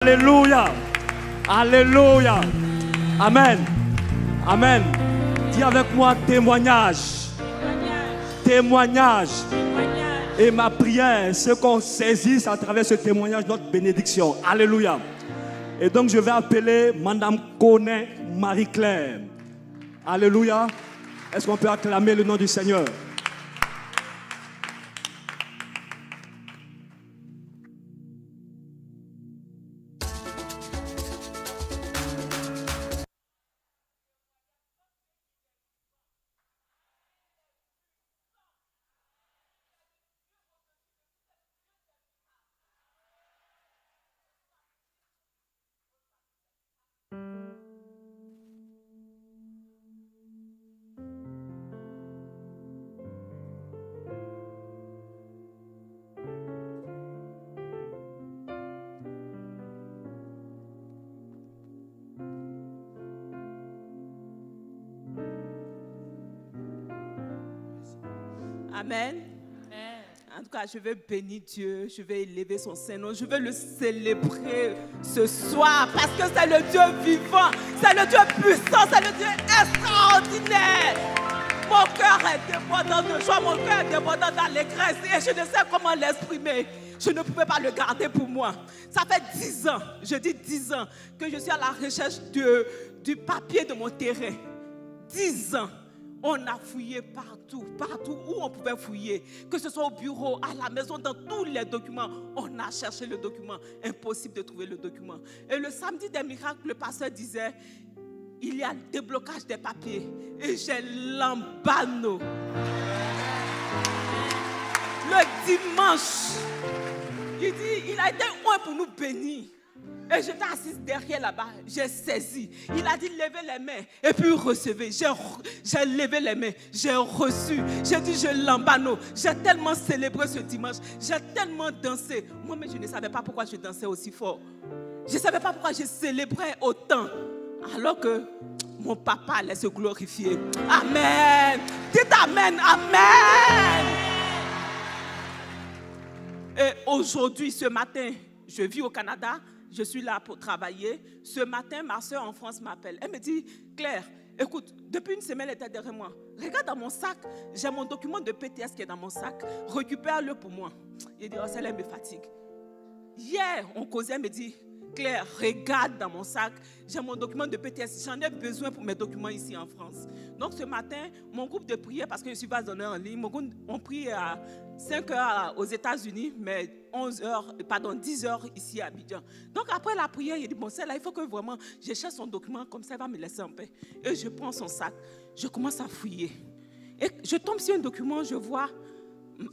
Alléluia. Alléluia. Amen. Amen. Dis avec moi témoignage. Témoignage. Et ma prière, c'est qu'on saisisse à travers ce témoignage notre bénédiction. Alléluia. Et donc je vais appeler Madame Koné Marie-Claire. Alléluia. Est-ce qu'on peut acclamer le nom du Seigneur? Amen. En tout cas, je vais bénir Dieu, je vais élever son Saint-Nom, je vais le célébrer ce soir parce que c'est le Dieu vivant, c'est le Dieu puissant, c'est le Dieu extraordinaire. Mon cœur est débordant de joie, mon cœur est débordant d'allégresse et je ne sais comment l'exprimer. Je ne pouvais pas le garder pour moi. Ça fait 10 ans, je dis 10 ans, que je suis à la recherche du papier de mon terrain. 10 ans. On a fouillé partout où on pouvait fouiller. Que ce soit au bureau, à la maison, dans tous les documents. On a cherché le document. Impossible de trouver le document. Et le samedi des miracles, le pasteur disait, il y a le déblocage des papiers. Et j'ai l'embano. Le dimanche, il dit, il a été loin pour nous bénir. Et j'étais assise derrière là-bas, j'ai saisi. Il a dit levez les mains et puis recevez. J'ai levé les mains, j'ai reçu. J'ai dit je l'embano. J'ai tellement célébré ce dimanche, j'ai tellement dansé. Moi-même je ne savais pas pourquoi je dansais aussi fort. Je ne savais pas pourquoi je célébrais autant. Alors que mon papa allait se glorifier. Amen. Dites amen, amen. Et aujourd'hui, ce matin, je vis au Canada. Je suis là pour travailler. Ce matin, ma soeur en France m'appelle. Elle me dit, Claire, écoute, depuis une semaine, elle était derrière moi. Regarde dans mon sac, j'ai mon document de PTS qui est dans mon sac. Récupère-le pour moi. Il dit, oh, celle-là me fatigue. Hier, on causait, elle me dit, Claire, regarde dans mon sac, j'ai mon document de PTS. J'en ai besoin pour mes documents ici en France. Donc ce matin, mon groupe de prière, parce que je suis pas en ligne, on prie à 5 heures aux États-Unis, mais 10 heures ici à Abidjan. Donc après la prière, il dit, bon, celle-là, il faut que vraiment je cherche son document, comme ça, elle va me laisser en paix. Et je prends son sac, je commence à fouiller. Et je tombe sur un document, je vois,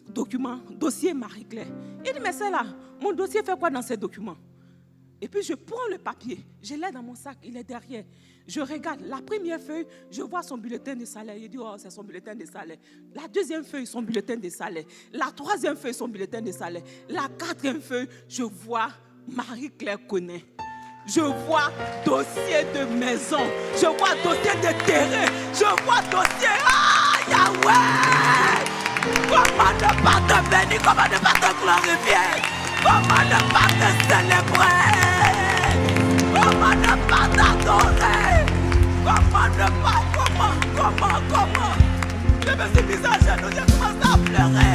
dossier Marie-Claire. Il dit, mais celle-là, mon dossier fait quoi dans ces documents? Et puis je prends le papier, je l'ai dans mon sac, il est derrière. Je regarde, la première feuille, je vois son bulletin de salaire. Il dit, oh, c'est son bulletin de salaire. La deuxième feuille, son bulletin de salaire. La troisième feuille, son bulletin de salaire. La quatrième feuille, je vois Marie-Claire Koné. Je vois dossier de maison. Je vois dossier de terrain. Je vois dossier, Yahweh! Comment ne pas te bénir, comment ne pas te glorifier? Comment ne pas te célébrer? Comment ne pas t'adorer? Comment ne pas, comment? Je me suis mise à genoux, j'ai commencé à pleurer.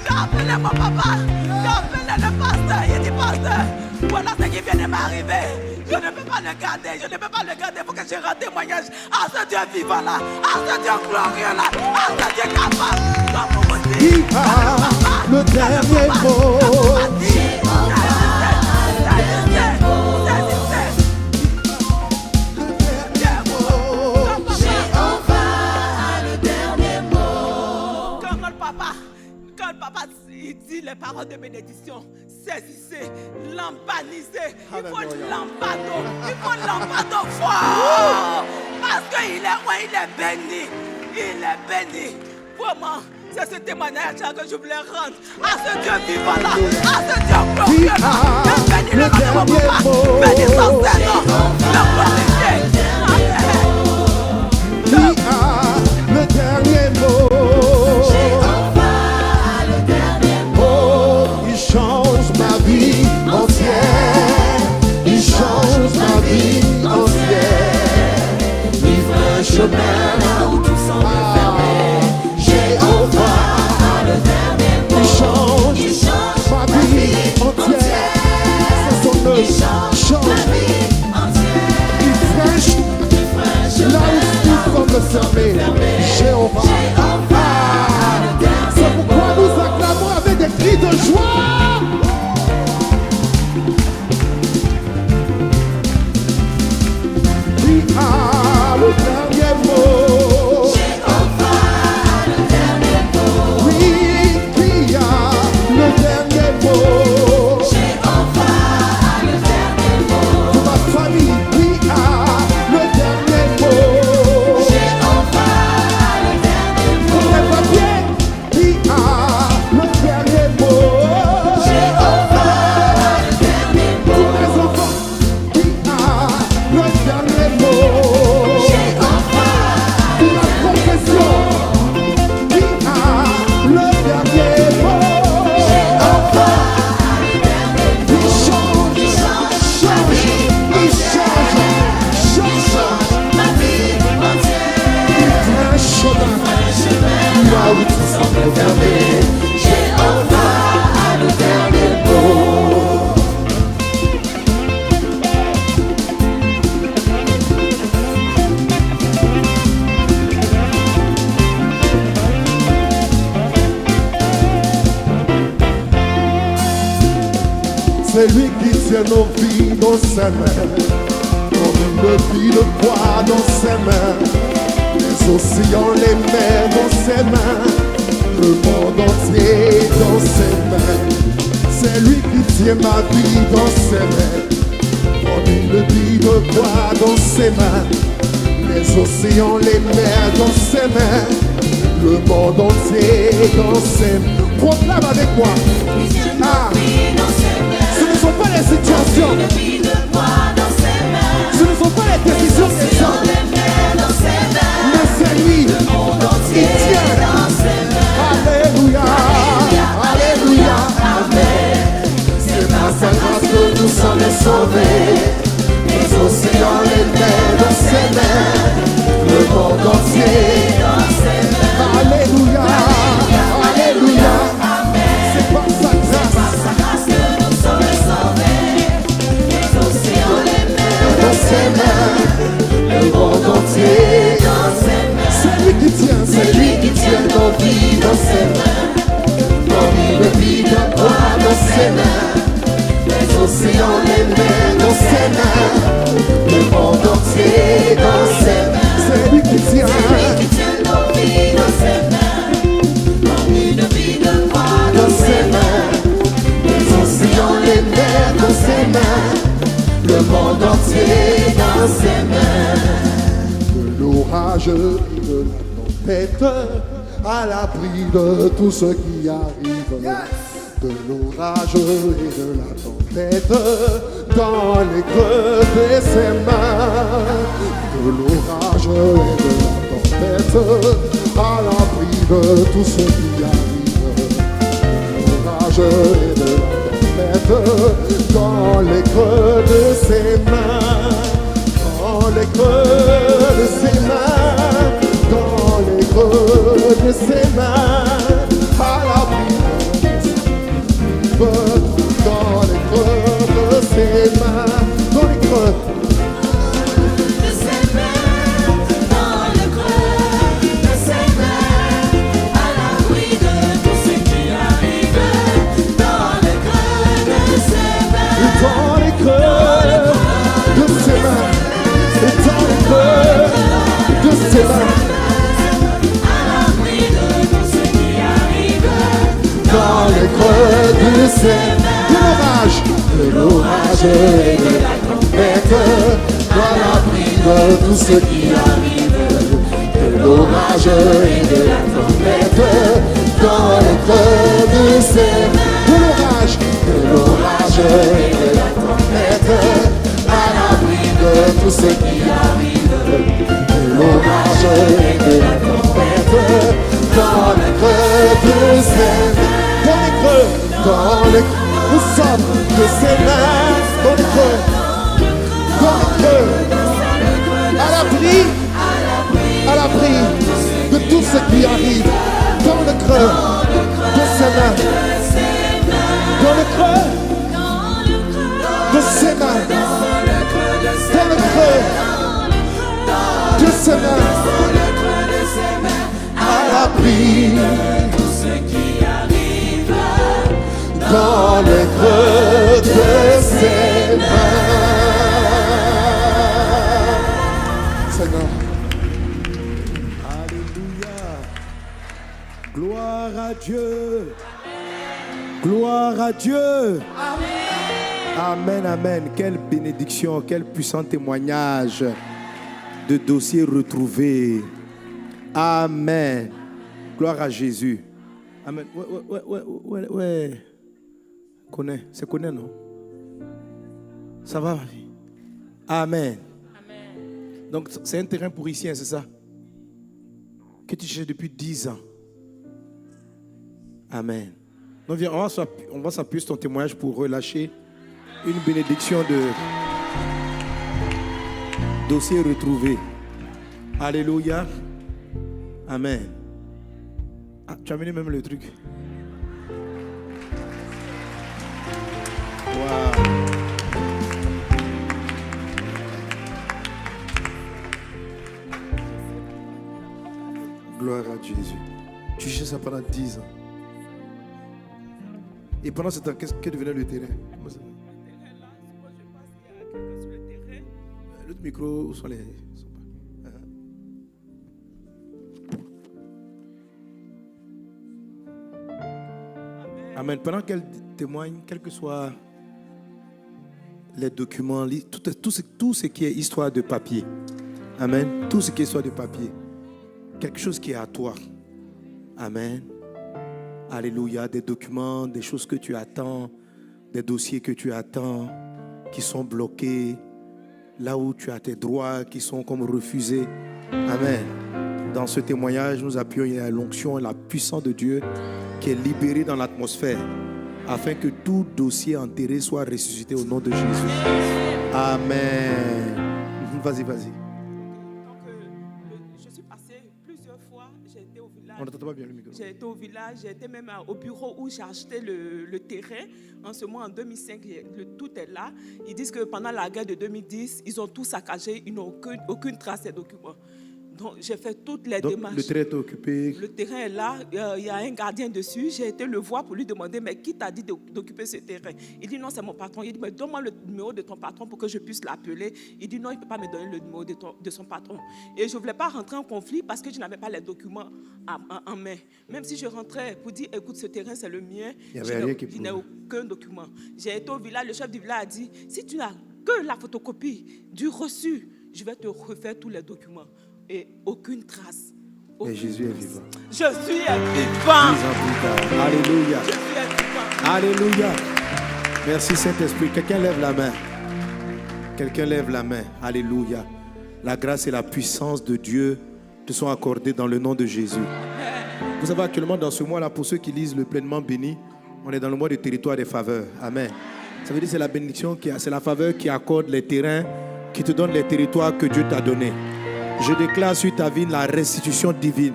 J'ai appelé mon papa, j'ai appelé le pasteur. Il dit, pasteur, voilà ce qui vient de m'arriver. Je ne peux pas le garder, il faut que je rende témoignage à ce Dieu vivant là, à ce Dieu glorieux là, à ce Dieu capable. Comme vous dites, il a le dernier mot. Il dit les paroles de bénédiction, saisissez, lambanisez. Il faut lambado, fort. Parce qu'il est béni, il est béni. Vraiment, c'est ce témoignage que je voulais rendre à ce Dieu vivant là, à ce Dieu glorieux là. Béni le nom de mon papa, béni son Seigneur, le glorifier. Le dernier mot. Change ma vie entière. Il change ma vie entière. qui fraîche là où tout semble fermé. Jéhovah. C'est pourquoi nous acclamons avec des cris de joie. Qui a le dernier mot? Oui, qui a le dernier mot? Pour ma famille, qui a le dernier mot? Pour mes papiers, qui a le dernier mot? Pour mes enfants, qui a le dernier mot? Pour la confession, qui a le dernier mot? Il change, il change, Ma vie entière. il fait un chemin là où tout semble fermé. Jéhovah a le dernier mot. C'est lui qui tient nos vies dans ses mains, comme une vie de poids dans ses mains, les océans, les mers dans ses mains, le monde entier dans ses mains. C'est lui qui tient ma vie dans ses mains, comme une vie de poids dans ses mains, les océans, les mers dans ses mains, le monde entier dans ses mains. Proclame avec moi. Ah. Ce ne sont pas les situations, ce ne sont pas les décisions des hommes, mais c'est lui, il tient. Alléluia, Alléluia, Amen. C'est par sa grâce que nous sommes sauvés. Les océans, les mers dans ses mains, le monde entier dans ses mains. Alléluia, Alléluia, c'est par sa grâce que nous sommes sauvés. Les océans, les mers dans ses mains, le monde entier dans ses mains. C'est lui qui tient nos vies dans ses mains, comme une vie de poids dans ses mains. Les océans, les mers dans ses mains, le monde entier dans ses mains. C'est lui qui tient nos vies dans ses mains, comme une vie de poids dans ses mains. Les océans, les mers dans ses mains, le monde entier dans ses mains. De l'orage et de la tempête, à l'abri de tout ce qui arrive. De l'orage et de la tempête, dans les creux de ses mains. De l'orage et de la tempête, à l'abri de tout ce qui arrive. De l'orage et de la tempête, dans les creux de ses mains. Dans les creux de ses mains, dans les creux de ses mains, à l'abri dans les creux de ses mains, dans les creux de ses mains, dans le creux de ses mains, à l'abri de tout ce qui arrive, dans le creux de ses mains, dans les creux de ses mains, et dans les creux de ses mains, à l'abri de tout ce qui arrive, dans les creux de ses mains. De l'orage et de la tempête, dans l'abri de tout ce qui arrive. De l'orage et de la tempête, dans les creux de ses mains. De l'orage et de la tempête, à l'abri de tout ce qui arrive. De l'orage et de la tempête, dans les creux de ses mains. Dans les creux, nous sommes de ses mains, dans les creux, à l'abri de tout ce qui arrive, dans le creux de ses mains, dans le creux de ses mains. ses mains. Dans le creux de ses mains, à l'abri de tout ce qui arrive. Dans le creux de ses mains. Seigneur. Alléluia. Gloire à Dieu. Gloire à Dieu. Amen, amen. Quelle bénédiction, quel puissant témoignage de dossiers retrouvés. Amen. Gloire à Jésus. Amen. Ouais. Connais. C'est connais, non? Ça va, ma fille? Amen. Donc, c'est un terrain pour ici, hein, c'est ça? Que tu cherches depuis 10 ans. Amen. Donc, viens, on va s'appuyer sur ton témoignage pour relâcher une bénédiction de dossier retrouvé. Alléluia. Amen. Ah, tu as amené même le truc. Wow. Gloire à Jésus. Tu cherches ça pendant 10 ans. Et pendant ce temps, que devenait le terrain? L'autre micro, où sont les... Amen. Pendant qu'elle témoigne, quels que soient les documents, tout ce qui est histoire de papier. Amen. Tout ce qui est histoire de papier. Quelque chose qui est à toi. Amen. Alléluia. Des documents, des choses que tu attends, des dossiers que tu attends, qui sont bloqués, là où tu as tes droits, qui sont comme refusés. Amen. Dans ce témoignage, nous appuyons à l'onction et la puissance de Dieu qui est libérée dans l'atmosphère, afin que tout dossier enterré soit ressuscité au nom de Jésus. Amen. Vas-y. Donc, je suis passée plusieurs fois, j'ai été au village. On n'entend pas bien le micro. J'ai été au village, j'ai été même au bureau où j'ai acheté le terrain. En ce mois, en 2005, tout est là. Ils disent que pendant la guerre de 2010, ils ont tout saccagé, ils n'ont aucune trace des documents. Donc, j'ai fait toutes les démarches. Le terrain est occupé. Le terrain est là, il y a un gardien dessus. J'ai été le voir pour lui demander, mais qui t'a dit d'occuper ce terrain? Il dit non, c'est mon patron. Il dit, mais donne-moi le numéro de ton patron pour que je puisse l'appeler. Il dit non, il ne peut pas me donner le numéro de son patron. Et je ne voulais pas rentrer en conflit parce que je n'avais pas les documents en main. Même si je rentrais pour dire, écoute, ce terrain, c'est le mien, je n'ai aucun document. J'ai été au village, le chef du village a dit, si tu n'as que la photocopie du reçu, je vais te refaire tous les documents. Et aucune trace. Et Jésus est vivant. Je suis vivant. Alléluia. Je suis vivant. Alléluia. Merci Saint-Esprit. Quelqu'un lève la main. Quelqu'un lève la main. Alléluia. La grâce et la puissance de Dieu te sont accordées dans le nom de Jésus. Vous savez, actuellement dans ce mois-là, pour ceux qui lisent le pleinement béni, on est dans le mois du territoire des faveurs. Amen. Ça veut dire que c'est la bénédiction, c'est la faveur qui accorde les terrains, qui te donne les territoires que Dieu t'a donnés. Je déclare sur ta vie la restitution divine.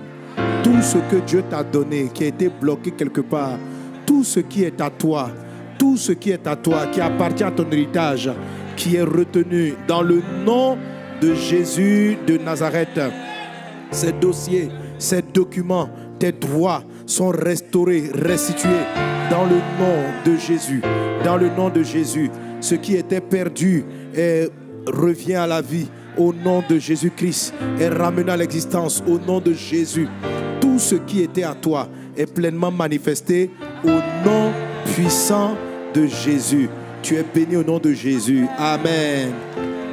Tout ce que Dieu t'a donné, qui a été bloqué quelque part, tout ce qui est à toi, tout ce qui est à toi, qui appartient à ton héritage, qui est retenu dans le nom de Jésus de Nazareth. Ces dossiers, ces documents, tes droits sont restaurés, restitués dans le nom de Jésus. Dans le nom de Jésus, ce qui était perdu revient à la vie. Au nom de Jésus-Christ, est ramené à l'existence au nom de Jésus. Tout ce qui était à toi est pleinement manifesté au nom puissant de Jésus. Tu es béni au nom de Jésus. Amen.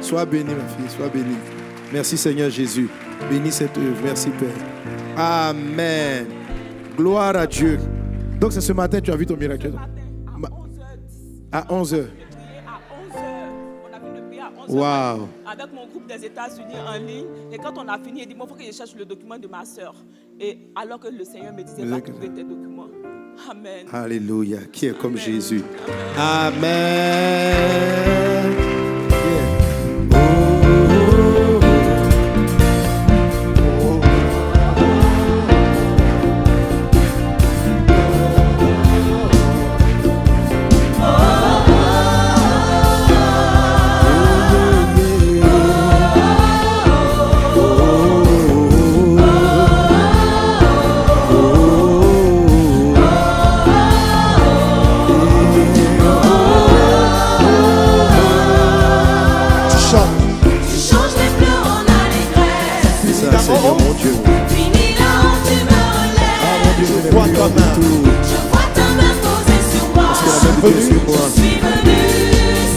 Sois béni, ma fille, sois béni. Merci Seigneur Jésus. Bénis cette œuvre. Merci Père. Amen. Gloire à Dieu. Donc c'est ce matin que tu as vu ton miracle. À 11h. Wow. Avec mon groupe des États-Unis en ligne. Et quand on a fini, il dit, il faut que je cherche le document de ma soeur. Et alors que le Seigneur me disait, va trouver tes documents. Amen. Alléluia. Qui est comme Amen. Jésus. Amen. Amen. Yeah. Oh, chante. Tu changes les pleurs en allégresse. C'est ça, Seigneur mon Dieu. Finis la honte, tu me relèves. Je vois ta main. Je vois ta main posée sur moi. Parce que la main de Dieu est sur moi. Je suis venu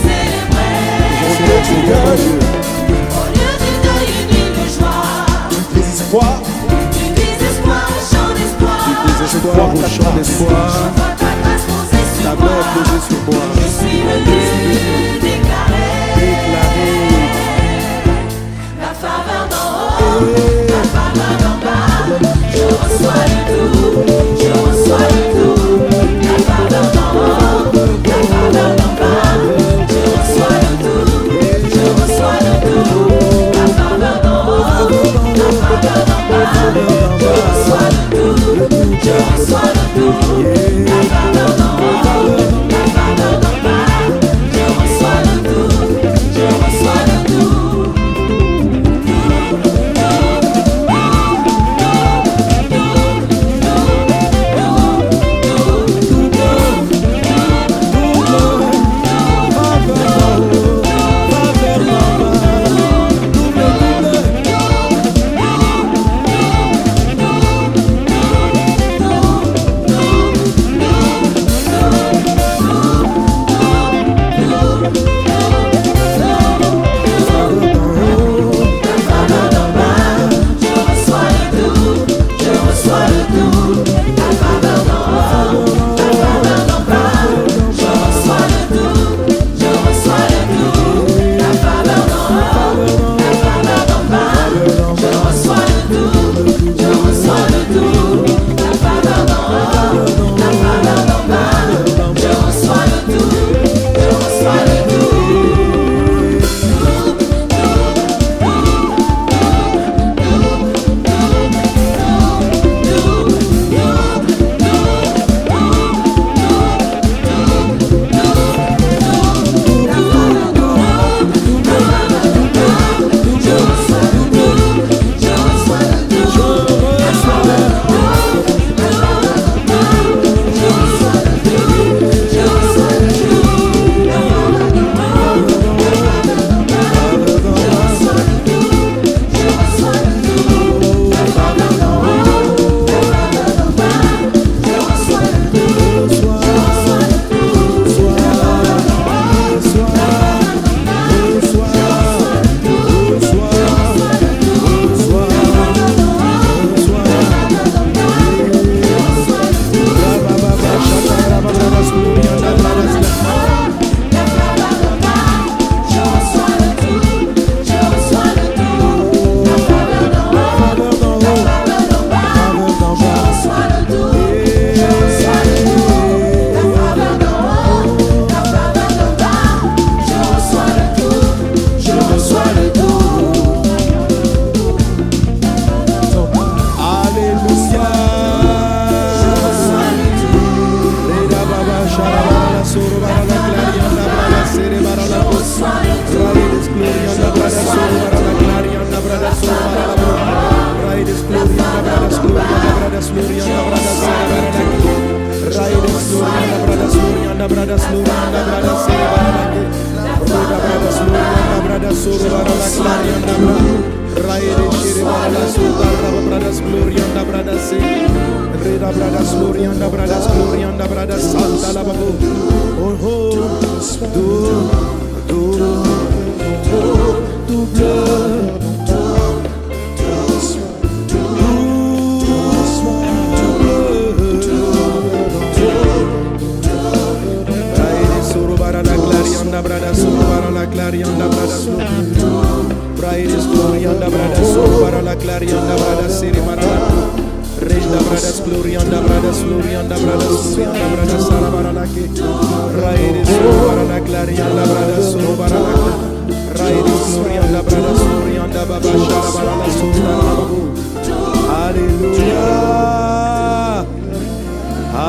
célébrer. Aujourd'hui, tu es mon Dieu. Au lieu du deuil, une nuit de joie. Désespoir. Du désespoir au chant d'espoir. Désespoir au chant d'espoir. Je vois ta grâce posée sur Ta moi. main posée sur moi. Je suis venu déclarer la faveur d'en haut, la faveur d'en bas. Je reçois le tout, je reçois le tout. La faveur d'en haut, la faveur d'en bas. Je reçois le tout, je reçois le tout. La faveur d'en haut, la faveur d'en bas. Je reçois le tout, je reçois le tout. La faveur d'en haut, la faveur d'en bas. Je reçois le tout, je reçois le tout.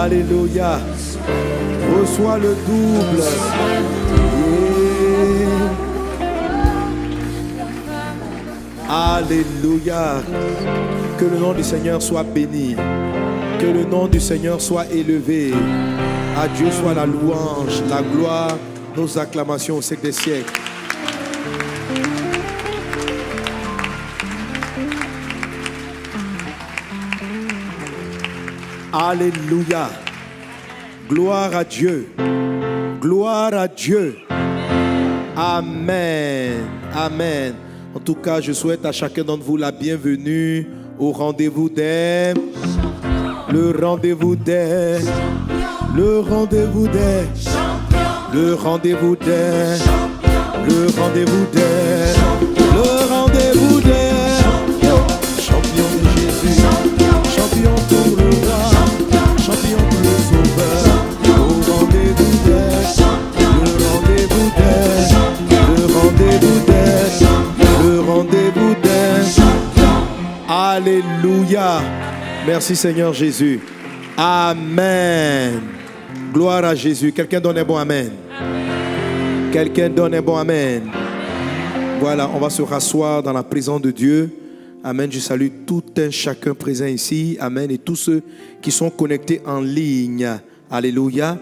Alléluia. Reçois le double. Alléluia. Que le nom du Seigneur soit béni. Que le nom du Seigneur soit élevé. À Dieu soit la louange, la gloire, nos acclamations au siècle des siècles. Alléluia. Gloire à Dieu. Gloire à Dieu. Amen. Amen. En tout cas, je souhaite à chacun d'entre vous la bienvenue au rendez-vous des... Le rendez-vous des... Le rendez-vous des... Le rendez-vous des... Le rendez-vous des... Le rendez-vous des... Champion de Jésus. Champion pour le roi. Champion pour le sauveur. Au rendez-vous des... Le rendez-vous des... Le rendez-vous des... Le rendez-vous des... Alléluia. Merci Seigneur Jésus. Amen. Gloire à Jésus. Quelqu'un donne un bon amen. Quelqu'un donne un bon amen. Voilà, on va se rasseoir dans la présence de Dieu. Amen. Je salue tout un chacun présent ici. Amen. Et tous ceux qui sont connectés en ligne. Alléluia.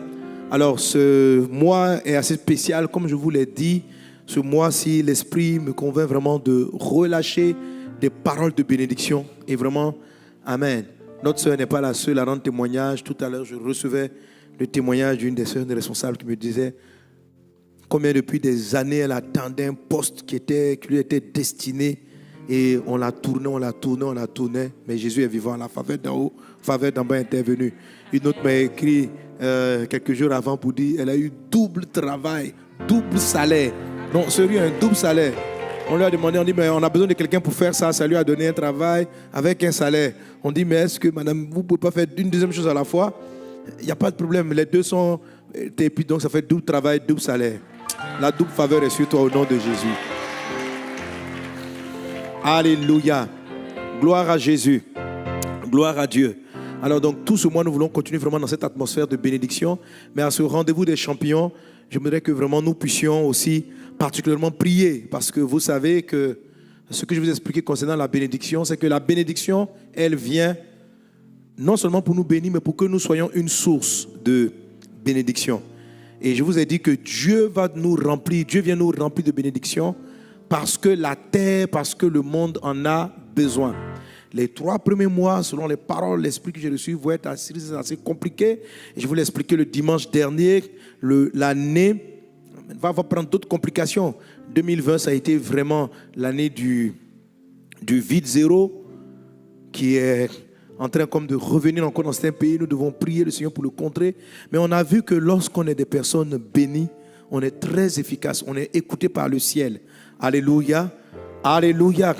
Alors, ce mois est assez spécial. Comme je vous l'ai dit, ce mois-ci, l'Esprit me convainc vraiment de relâcher des paroles de bénédiction. Et vraiment, amen. Notre sœur n'est pas la seule à rendre témoignage. Tout à l'heure, je recevais le témoignage d'une des sœurs responsables qui me disait combien depuis des années elle attendait un poste qui lui était destiné. Et on l'a tourné, on l'a tourné, on l'a tourné. Mais Jésus est vivant. La faveur d'en haut, faveur d'en bas est intervenue. Une autre m'a écrit quelques jours avant pour dire elle a eu double travail, double salaire. Non, sérieux, un double salaire. On lui a demandé, on dit, mais on a besoin de quelqu'un pour faire ça. Ça lui a donné un travail avec un salaire. On dit, mais est-ce que madame, vous ne pouvez pas faire une deuxième chose à la fois? Il n'y a pas de problème. Les deux sont... Et puis donc ça fait double travail, double salaire. La double faveur est sur toi au nom de Jésus. Alléluia. Gloire à Jésus. Gloire à Dieu. Alors donc tout ce mois, nous voulons continuer vraiment dans cette atmosphère de bénédiction. Mais à ce rendez-vous des champions, je voudrais que vraiment nous puissions aussi particulièrement prier. Parce que vous savez que ce que je vous ai expliqué concernant la bénédiction, c'est que la bénédiction, elle vient non seulement pour nous bénir, mais pour que nous soyons une source de bénédiction. Et je vous ai dit que Dieu va nous remplir, Dieu vient nous remplir de bénédiction parce que la terre, parce que le monde en a besoin. Les 3 premiers mois, selon les paroles, l'esprit que j'ai reçu, vont être assez compliqués. Et je vous l'ai expliqué le dimanche dernier, l'année va prendre d'autres complications. 2020, ça a été vraiment l'année du vide zéro qui est en train comme de revenir encore dans certains pays. Nous devons prier le Seigneur pour le contrer. Mais on a vu que lorsqu'on est des personnes bénies, on est très efficace, on est écouté par le ciel. Alléluia, alléluia.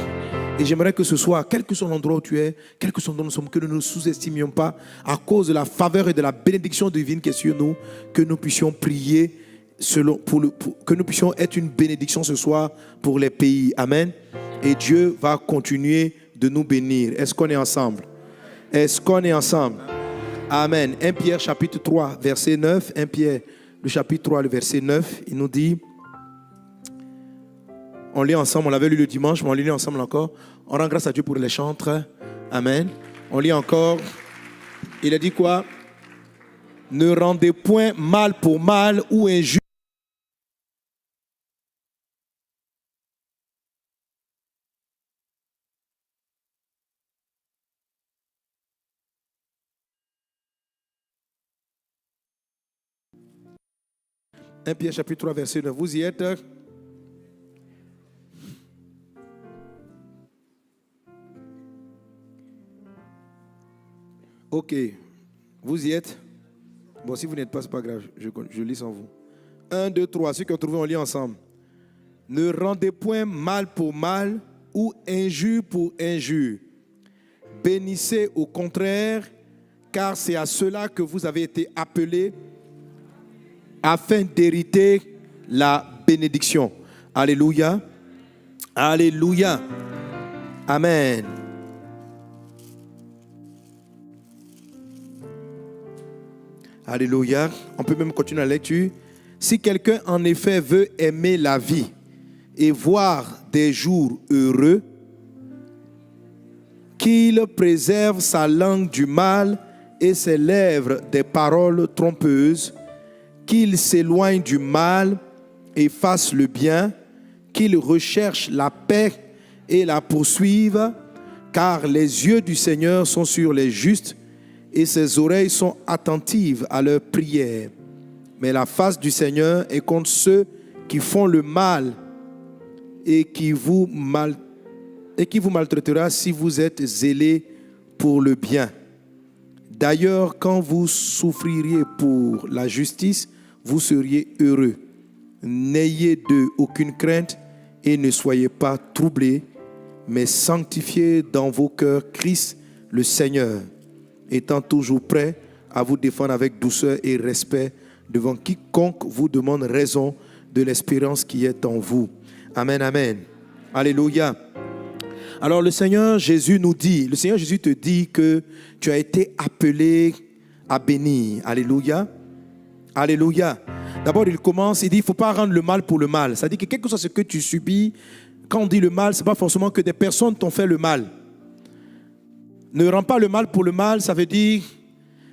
Et j'aimerais que ce soit, quel que soit l'endroit où tu es, quel que soit l'endroit où nous sommes, que nous ne nous sous-estimions pas à cause de la faveur et de la bénédiction divine qui est sur nous, que nous puissions prier, que nous puissions être une bénédiction ce soir pour les pays. Amen. Et Dieu va continuer de nous bénir. Est-ce qu'on est ensemble? Est-ce qu'on est ensemble? Amen. 1 Pierre chapitre 3, verset 9. 1 Pierre, le chapitre 3, le verset 9, il nous dit, on lit ensemble, on l'avait lu le dimanche, mais on lit ensemble encore. On rend grâce à Dieu pour les chantres. Amen. On lit encore. Il a dit quoi? Ne rendez point mal pour mal ou injuste. Un Pierre chapitre 3 verset 9. Vous y êtes? Ok. Vous y êtes? Bon, si vous n'êtes pas, ce n'est pas grave. Je lis sans vous. 1, 2, 3. Ceux qui ont trouvé, on lit ensemble. Ne rendez point mal pour mal ou injure pour injure. Bénissez au contraire, car c'est à cela que vous avez été appelés, afin d'hériter la bénédiction. Alléluia. Alléluia. Amen. Alléluia. On peut même continuer la lecture. Si quelqu'un en effet veut aimer la vie et voir des jours heureux, qu'il préserve sa langue du mal et ses lèvres des paroles trompeuses, qu'il s'éloigne du mal et fasse le bien, qu'il recherche la paix et la poursuive, car les yeux du Seigneur sont sur les justes et ses oreilles sont attentives à leurs prières. Mais la face du Seigneur est contre ceux qui font le mal et qui vous maltraitera si vous êtes zélés pour le bien. D'ailleurs, quand vous souffririez pour la justice, vous seriez heureux. N'ayez d'eux aucune crainte et ne soyez pas troublés, mais sanctifiez dans vos cœurs Christ le Seigneur, étant toujours prêt à vous défendre avec douceur et respect devant quiconque vous demande raison de l'espérance qui est en vous. Amen, amen. Alléluia. Alors le Seigneur Jésus nous dit, le Seigneur Jésus te dit que tu as été appelé à bénir. Alléluia. Alléluia. D'abord il commence, il dit il ne faut pas rendre le mal pour le mal. C'est-à-dire que quel que soit ce que tu subis, quand on dit le mal, ce n'est pas forcément que des personnes t'ont fait le mal. Ne rends pas le mal pour le mal, ça veut dire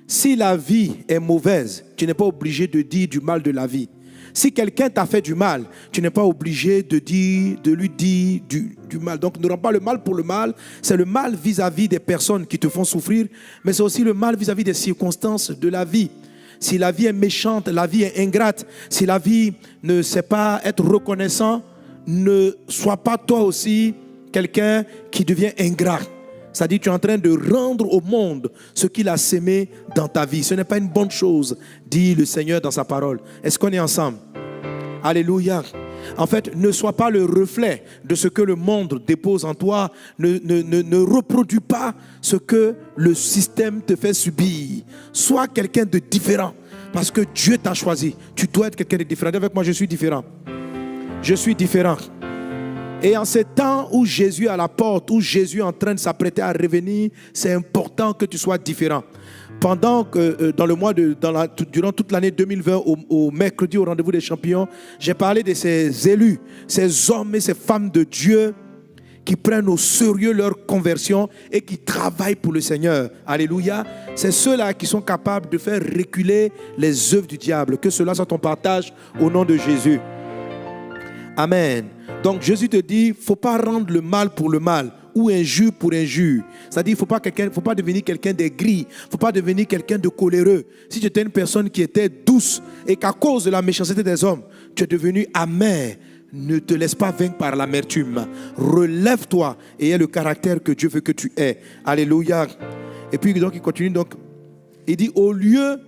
si la vie est mauvaise, tu n'es pas obligé de dire du mal de la vie. Si quelqu'un t'a fait du mal, tu n'es pas obligé de lui dire du mal. Donc ne rends pas le mal pour le mal. C'est le mal vis-à-vis des personnes qui te font souffrir, mais c'est aussi le mal vis-à-vis des circonstances de la vie. Si la vie est méchante, la vie est ingrate, si la vie ne sait pas être reconnaissant, ne sois pas toi aussi quelqu'un qui devient ingrat. C'est-à-dire que tu es en train de rendre au monde ce qu'il a sémé dans ta vie. Ce n'est pas une bonne chose, dit le Seigneur dans sa parole. Est-ce qu'on est ensemble? Alléluia. En fait, ne sois pas le reflet de ce que le monde dépose en toi. Ne reproduis pas ce que le système te fait subir. Sois quelqu'un de différent. Parce que Dieu t'a choisi. Tu dois être quelqu'un de différent. Dis avec moi, je suis différent. Je suis différent. Et en ces temps où Jésus est à la porte, où Jésus est en train de s'apprêter à revenir, c'est important que tu sois différent. Pendant que dans le mois durant toute l'année 2020, au mercredi au rendez-vous des champions, j'ai parlé de ces élus, ces hommes et ces femmes de Dieu qui prennent au sérieux leur conversion et qui travaillent pour le Seigneur. Alléluia. C'est ceux-là qui sont capables de faire reculer les œuvres du diable. Que cela soit ton partage au nom de Jésus. Amen. Donc Jésus te dit, il ne faut pas rendre le mal pour le mal ou injure pour injure. C'est-à-dire qu'il ne faut pas devenir quelqu'un d'aigri, il ne faut pas devenir quelqu'un de coléreux. Si tu étais une personne qui était douce et qu'à cause de la méchanceté des hommes, tu es devenu amer, ne te laisse pas vaincre par l'amertume. Relève-toi et aie le caractère que Dieu veut que tu aies. Alléluia. Et puis donc il continue, donc il dit au lieu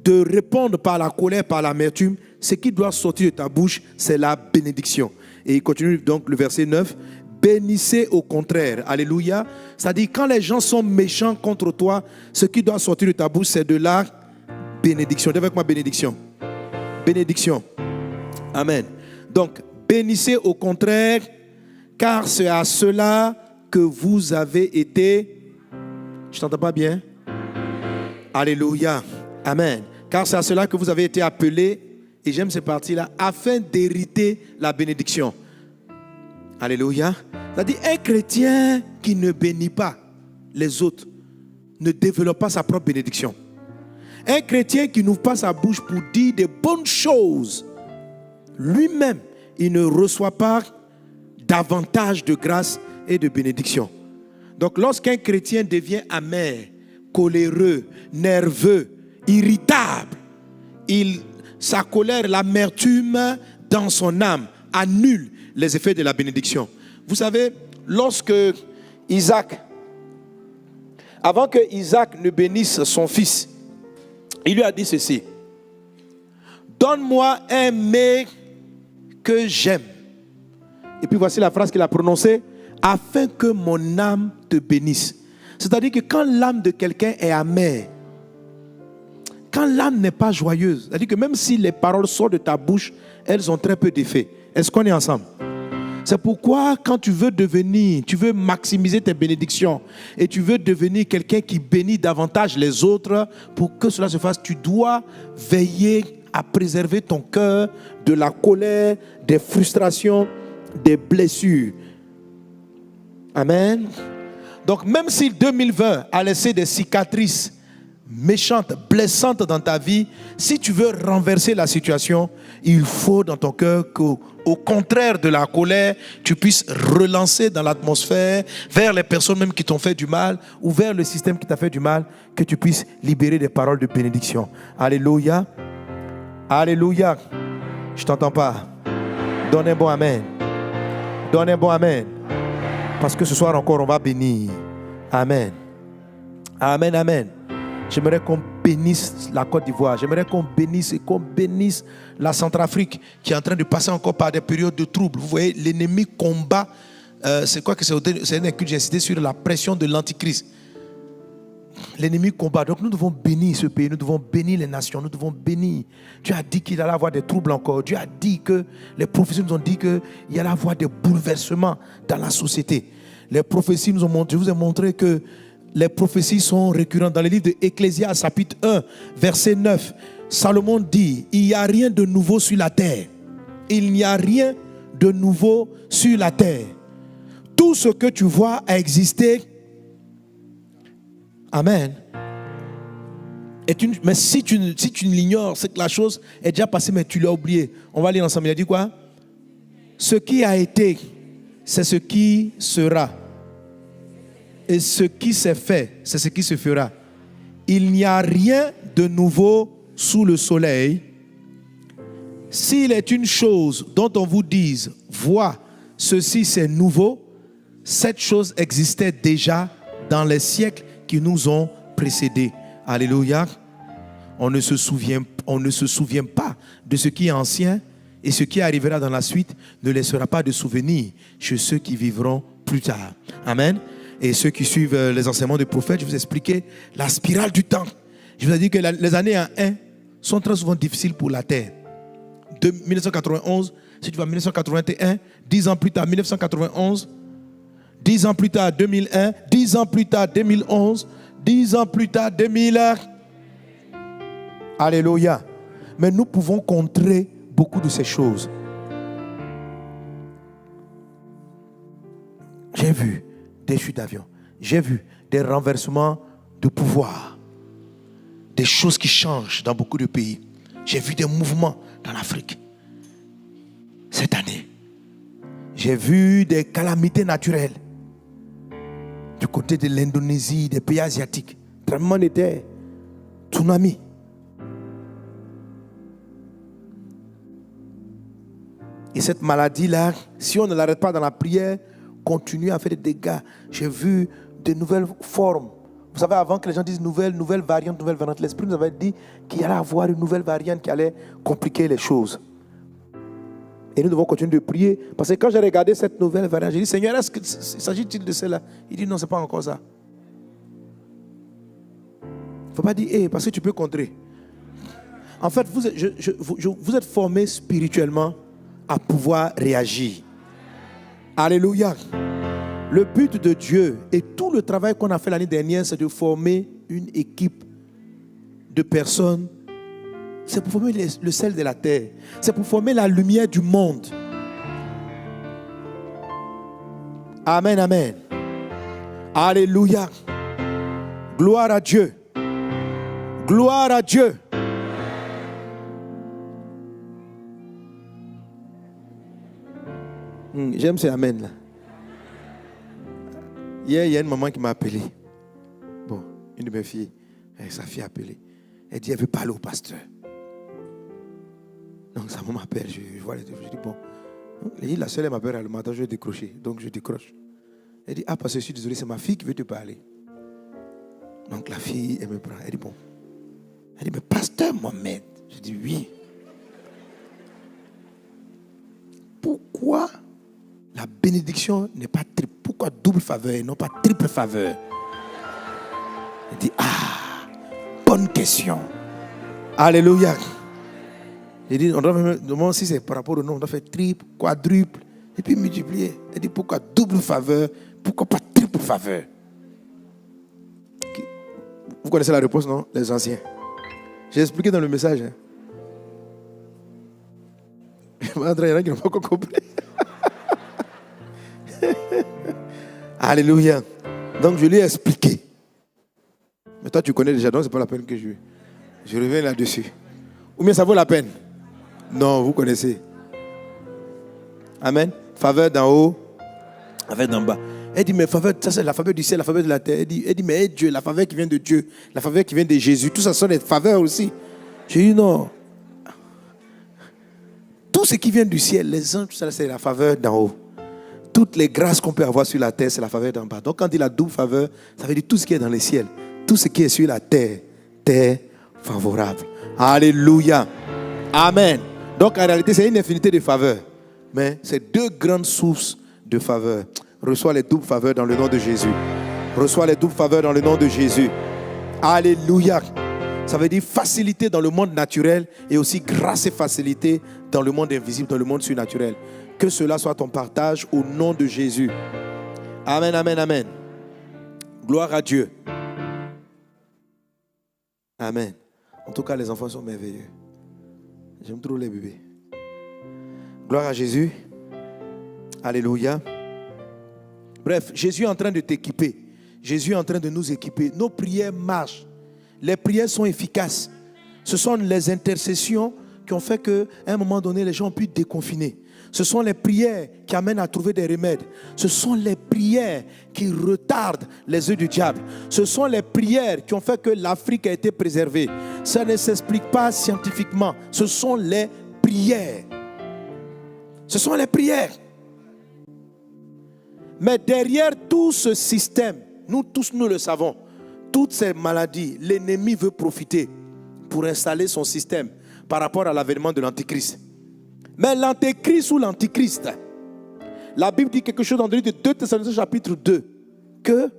de répondre par la colère, par l'amertume, ce qui doit sortir de ta bouche, c'est la bénédiction. Et il continue donc le verset 9. Bénissez au contraire. Alléluia. C'est-à-dire quand les gens sont méchants contre toi, ce qui doit sortir de ta bouche, c'est de la bénédiction. Dis avec moi bénédiction. Bénédiction. Amen. Donc, bénissez au contraire, car c'est à cela que vous avez été... Je t'entends pas bien? Alléluia. Amen. Car c'est à cela que vous avez été appelés, et j'aime ces parties-là, afin d'hériter la bénédiction. Alléluia. C'est-à-dire, un chrétien qui ne bénit pas les autres ne développe pas sa propre bénédiction. Un chrétien qui n'ouvre pas sa bouche pour dire des bonnes choses, lui-même, il ne reçoit pas davantage de grâce et de bénédiction. Donc, lorsqu'un chrétien devient amer, coléreux, nerveux, irritable, sa colère, l'amertume dans son âme annule les effets de la bénédiction. Vous savez, lorsque Isaac, avant que Isaac ne bénisse son fils, il lui a dit ceci: donne-moi un mets que j'aime. Et puis voici la phrase qu'il a prononcée: afin que mon âme te bénisse. C'est-à-dire que quand l'âme de quelqu'un est amère, quand l'âme n'est pas joyeuse, c'est-à-dire que même si les paroles sortent de ta bouche, elles ont très peu d'effet. Est-ce qu'on est ensemble? C'est pourquoi quand tu veux maximiser tes bénédictions et tu veux devenir quelqu'un qui bénit davantage les autres, pour que cela se fasse, tu dois veiller à préserver ton cœur de la colère, des frustrations, des blessures. Amen. Donc même si 2020 a laissé des cicatrices méchante, blessante dans ta vie, si tu veux renverser la situation, il faut dans ton cœur qu'au contraire de la colère, tu puisses relancer dans l'atmosphère vers les personnes même qui t'ont fait du mal ou vers le système qui t'a fait du mal, que tu puisses libérer des paroles de bénédiction. Alléluia. Alléluia. Je ne t'entends pas. Donne un bon amen. Donne un bon amen. Parce que ce soir encore, on va bénir. Amen. Amen, amen. J'aimerais qu'on bénisse la Côte d'Ivoire. J'aimerais qu'on bénisse la Centrafrique qui est en train de passer encore par des périodes de troubles. Vous voyez, l'ennemi combat. C'est quoi que c'est un écoute que j'ai incité sur la pression de l'antichrist. L'ennemi combat. Donc nous devons bénir ce pays. Nous devons bénir les nations. Nous devons bénir. Dieu a dit qu'il allait avoir des troubles encore. Dieu a dit que les prophéties nous ont dit qu'il allait avoir des bouleversements dans la société. Les prophéties nous ont montré. Je vous ai montré que les prophéties sont récurrentes. Dans le livre de Ecclésiaste, chapitre 1, verset 9, Salomon dit, il n'y a rien de nouveau sur la terre. Il n'y a rien de nouveau sur la terre. Tout ce que tu vois a existé. Amen. Mais si tu l'ignores, c'est que la chose est déjà passée, mais tu l'as oublié. On va lire ensemble. Il a dit quoi? Ce qui a été, c'est ce qui sera. Et ce qui s'est fait, c'est ce qui se fera. Il n'y a rien de nouveau sous le soleil. S'il est une chose dont on vous dise, vois, ceci c'est nouveau, cette chose existait déjà dans les siècles qui nous ont précédés. Alléluia. On ne se souvient pas de ce qui est ancien, et ce qui arrivera dans la suite ne laissera pas de souvenir chez ceux qui vivront plus tard. Amen. Et ceux qui suivent les enseignements des prophètes, je vous ai expliqué la spirale du temps. Je vous ai dit que les années en 1 sont très souvent difficiles pour la terre. De 1991, si tu vas 1981, 10 ans plus tard 1991, 10 ans plus tard 2001, 10 ans plus tard 2011, 10 ans plus tard 2000. Alléluia. Mais nous pouvons contrer beaucoup de ces choses. J'ai vu des chutes d'avion. J'ai vu des renversements de pouvoir. Des choses qui changent dans beaucoup de pays. J'ai vu des mouvements dans l'Afrique. Cette année, j'ai vu des calamités naturelles. Du côté de l'Indonésie, des pays asiatiques. Tremblement de terre, tsunami. Et cette maladie-là, si on ne l'arrête pas dans la prière, continue à faire des dégâts. J'ai vu de nouvelles formes. Vous savez, avant que les gens disent nouvelle variante, l'Esprit nous avait dit qu'il y allait avoir une nouvelle variante qui allait compliquer les choses. Et nous devons continuer de prier. Parce que quand j'ai regardé cette nouvelle variante, j'ai dit, Seigneur, s'agit-il de cela? Il dit, non, ce n'est pas encore ça. Il ne faut pas dire, parce que tu peux contrer. En fait, vous êtes formés spirituellement à pouvoir réagir. Alléluia. Le but de Dieu et tout le travail qu'on a fait l'année dernière, c'est de former une équipe de personnes. C'est pour former le sel de la terre. C'est pour former la lumière du monde. Amen, amen. Alléluia. Gloire à Dieu. Gloire à Dieu. J'aime ces amen là. Hier, il y a une maman qui m'a appelé. Bon, une de mes filles, sa fille a appelé. Elle dit, elle veut parler au pasteur. Donc sa maman m'appelle, je vois les deux, je dis bon. La seule, elle m'appelle le matin, je vais décrocher. Donc je décroche. Elle dit, parce que je suis désolé, c'est ma fille qui veut te parler. Donc la fille, elle me prend. Elle dit, bon. Elle dit, mais pasteur Mohamed. Je dis, oui. Pourquoi la bénédiction n'est pas triple? Pourquoi double faveur et non pas triple faveur? Elle dit, bonne question. Alléluia. J'ai dit, on doit même, si c'est par rapport au nom, on doit faire triple, quadruple, et puis multiplier. Elle dit, pourquoi double faveur? Pourquoi pas triple faveur? Vous connaissez la réponse, non? Les anciens. J'ai expliqué dans le message. Il y en a qui n'ont pas encore compris. Alléluia. Donc je lui ai expliqué. Mais toi, tu connais déjà, donc c'est pas la peine que je reviens là-dessus. Ou bien ça vaut la peine? Non, vous connaissez. Amen. Faveur d'en haut, faveur d'en bas. Elle dit, mais faveur, ça c'est la faveur du ciel, la faveur de la terre. Elle dit mais Dieu, la faveur qui vient de Dieu, la faveur qui vient de Jésus, tout ça sont des faveurs aussi. J'ai dit non. Tout ce qui vient du ciel, les anges, tout ça c'est la faveur d'en haut. Toutes les grâces qu'on peut avoir sur la terre, c'est la faveur d'en bas. Donc quand il dit la double faveur, ça veut dire tout ce qui est dans les ciels, tout ce qui est sur la terre, terre favorable. Alléluia. Amen. Donc en réalité, c'est une infinité de faveurs. Mais c'est deux grandes sources de faveurs. Reçois les doubles faveurs dans le nom de Jésus. Reçois les doubles faveurs dans le nom de Jésus. Alléluia. Ça veut dire facilité dans le monde naturel et aussi grâce et facilité dans le monde invisible, dans le monde surnaturel. Que cela soit ton partage au nom de Jésus. Amen, amen, amen. Gloire à Dieu. Amen. En tout cas, les enfants sont merveilleux. J'aime trop les bébés. Gloire à Jésus. Alléluia. Bref, Jésus est en train de t'équiper. Jésus est en train de nous équiper. Nos prières marchent. Les prières sont efficaces. Ce sont les intercessions qui ont fait qu'à un moment donné, les gens ont pu déconfiner. Ce sont les prières qui amènent à trouver des remèdes. Ce sont les prières qui retardent les œufs du diable. Ce sont les prières qui ont fait que l'Afrique a été préservée. Ça ne s'explique pas scientifiquement. Ce sont les prières. Ce sont les prières. Mais derrière tout ce système, nous tous nous le savons, toutes ces maladies, l'ennemi veut profiter pour installer son système par rapport à l'avènement de l'Antichrist. Mais l'Antéchrist ou l'Antichrist, la Bible dit quelque chose dans le livre de 2 Thessaloniciens chapitre 2, que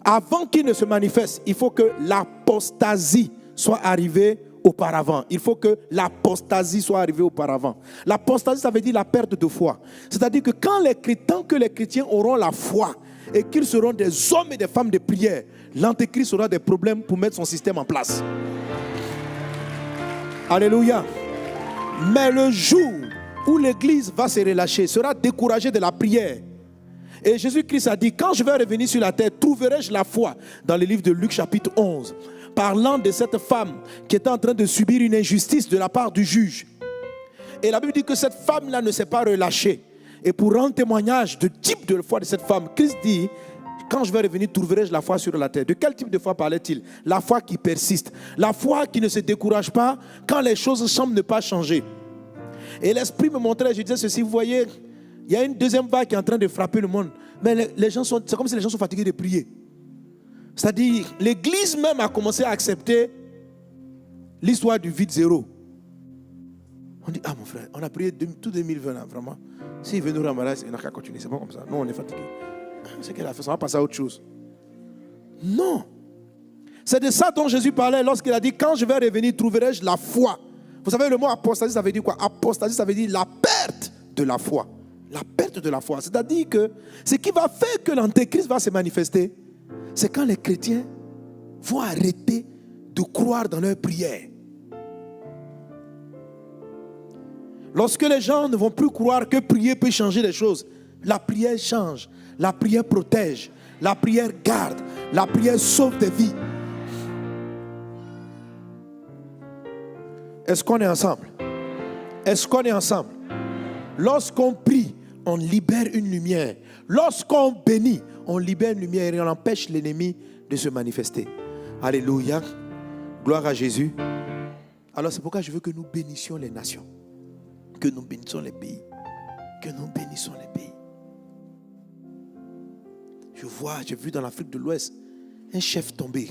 avant qu'il ne se manifeste, il faut que l'apostasie soit arrivée auparavant. Il faut que l'apostasie soit arrivée auparavant. L'apostasie, ça veut dire la perte de foi. C'est-à-dire que tant que les chrétiens auront la foi et qu'ils seront des hommes et des femmes de prière, l'Antéchrist aura des problèmes pour mettre son système en place. Alléluia. Mais le jour où l'Église va se relâcher, sera découragée de la prière. Et Jésus-Christ a dit, quand je vais revenir sur la terre, trouverai-je la foi? Dans le livre de Luc chapitre 11, parlant de cette femme qui était en train de subir une injustice de la part du juge. Et la Bible dit que cette femme-là ne s'est pas relâchée. Et pour rendre témoignage du type de foi de cette femme, Christ dit, quand je vais revenir, trouverai-je la foi sur la terre? De quel type de foi parlait-il? La foi qui persiste. La foi qui ne se décourage pas quand les choses semblent ne pas changer. Et l'Esprit me montrait, je disais ceci, vous voyez, il y a une deuxième vague qui est en train de frapper le monde. Mais les gens sont, c'est comme si les gens sont fatigués de prier. C'est-à-dire, l'Église même a commencé à accepter l'histoire du vide zéro. On dit, ah mon frère, on a prié tout 2020 là, vraiment. S'il veut nous ramener, il n'a qu'à continuer, c'est pas comme ça. Non, on est fatigué. C'est qu'elle a fait, ça va passer à autre chose. Non. C'est de ça dont Jésus parlait lorsqu'il a dit, quand je vais revenir, trouverai-je la foi? Vous savez, le mot apostasie, ça veut dire quoi? Apostasie, ça veut dire la perte de la foi. La perte de la foi. C'est-à-dire que ce qui va faire que l'Antéchrist va se manifester, c'est quand les chrétiens vont arrêter de croire dans leur prière. Lorsque les gens ne vont plus croire que prier peut changer les choses, la prière change, la prière protège, la prière garde, la prière sauve des vies. Est-ce qu'on est ensemble? Est-ce qu'on est ensemble? Lorsqu'on prie, on libère une lumière. Lorsqu'on bénit, on libère une lumière et on empêche l'ennemi de se manifester. Alléluia. Gloire à Jésus. Alors c'est pourquoi je veux que nous bénissions les nations. Que nous bénissons les pays. Que nous bénissons les pays. J'ai vu dans l'Afrique de l'Ouest un chef tomber.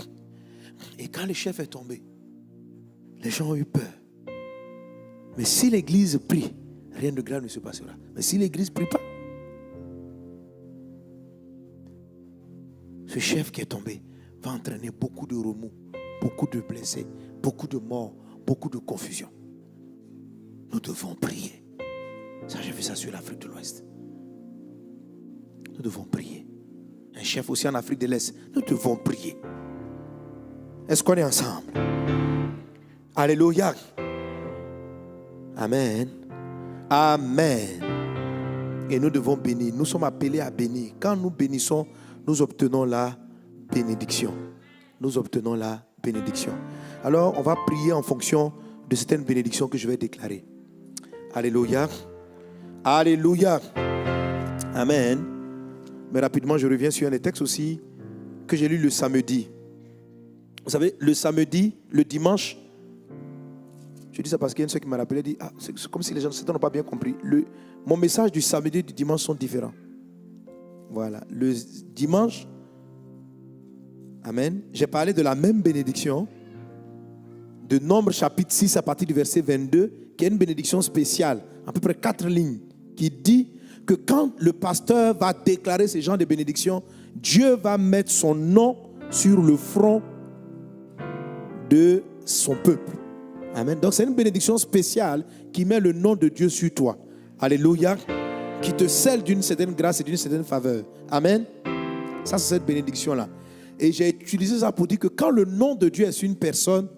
Et quand le chef est tombé, les gens ont eu peur. Mais si l'église prie, rien de grave ne se passera. Mais si l'église ne prie pas, ce chef qui est tombé va entraîner beaucoup de remous, beaucoup de blessés, beaucoup de morts, beaucoup de confusion. Nous devons prier. Ça, j'ai vu ça sur l'Afrique de l'Ouest. Nous devons prier. Un chef aussi en Afrique de l'Est. Nous devons prier. Est-ce qu'on est ensemble? Alléluia. Amen. Amen. Et nous devons bénir. Nous sommes appelés à bénir. Quand nous bénissons, nous obtenons la bénédiction. nous obtenons la bénédiction. Alors, on va prier en fonction de certaines bénédictions que je vais déclarer. Alléluia. Alléluia. Amen. Mais rapidement, je reviens sur un des textes aussi que j'ai lu le samedi. Vous savez, le samedi, le dimanche, je dis ça parce qu'il y a un seul qui m'a rappelé, dit, c'est comme si les gens n'ont pas bien compris. Mon message du samedi et du dimanche sont différents. Voilà. Le dimanche, amen, j'ai parlé de la même bénédiction de Nombre chapitre 6 à partir du verset 22, qui est une bénédiction spéciale, à peu près 4 lignes, qui dit que quand le pasteur va déclarer ce genre de bénédiction, Dieu va mettre son nom sur le front de son peuple. Amen. Donc c'est une bénédiction spéciale qui met le nom de Dieu sur toi. Alléluia. Qui te scelle d'une certaine grâce et d'une certaine faveur. Amen. Ça, c'est cette bénédiction-là. Et j'ai utilisé ça pour dire que quand le nom de Dieu est sur une personne,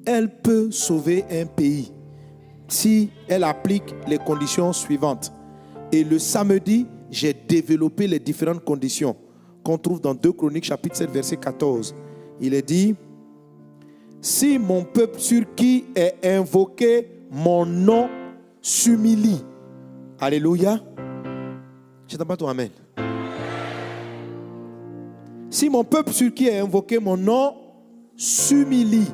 elle peut sauver un pays si elle applique les conditions suivantes. Et le samedi, j'ai développé les différentes conditions qu'on trouve dans 2 Chroniques chapitre 7 verset 14. Il est dit: si mon peuple sur qui est invoqué mon nom s'humilie. Alléluia. Je t'entends pas ton amen. Si mon peuple sur qui est invoqué mon nom s'humilie.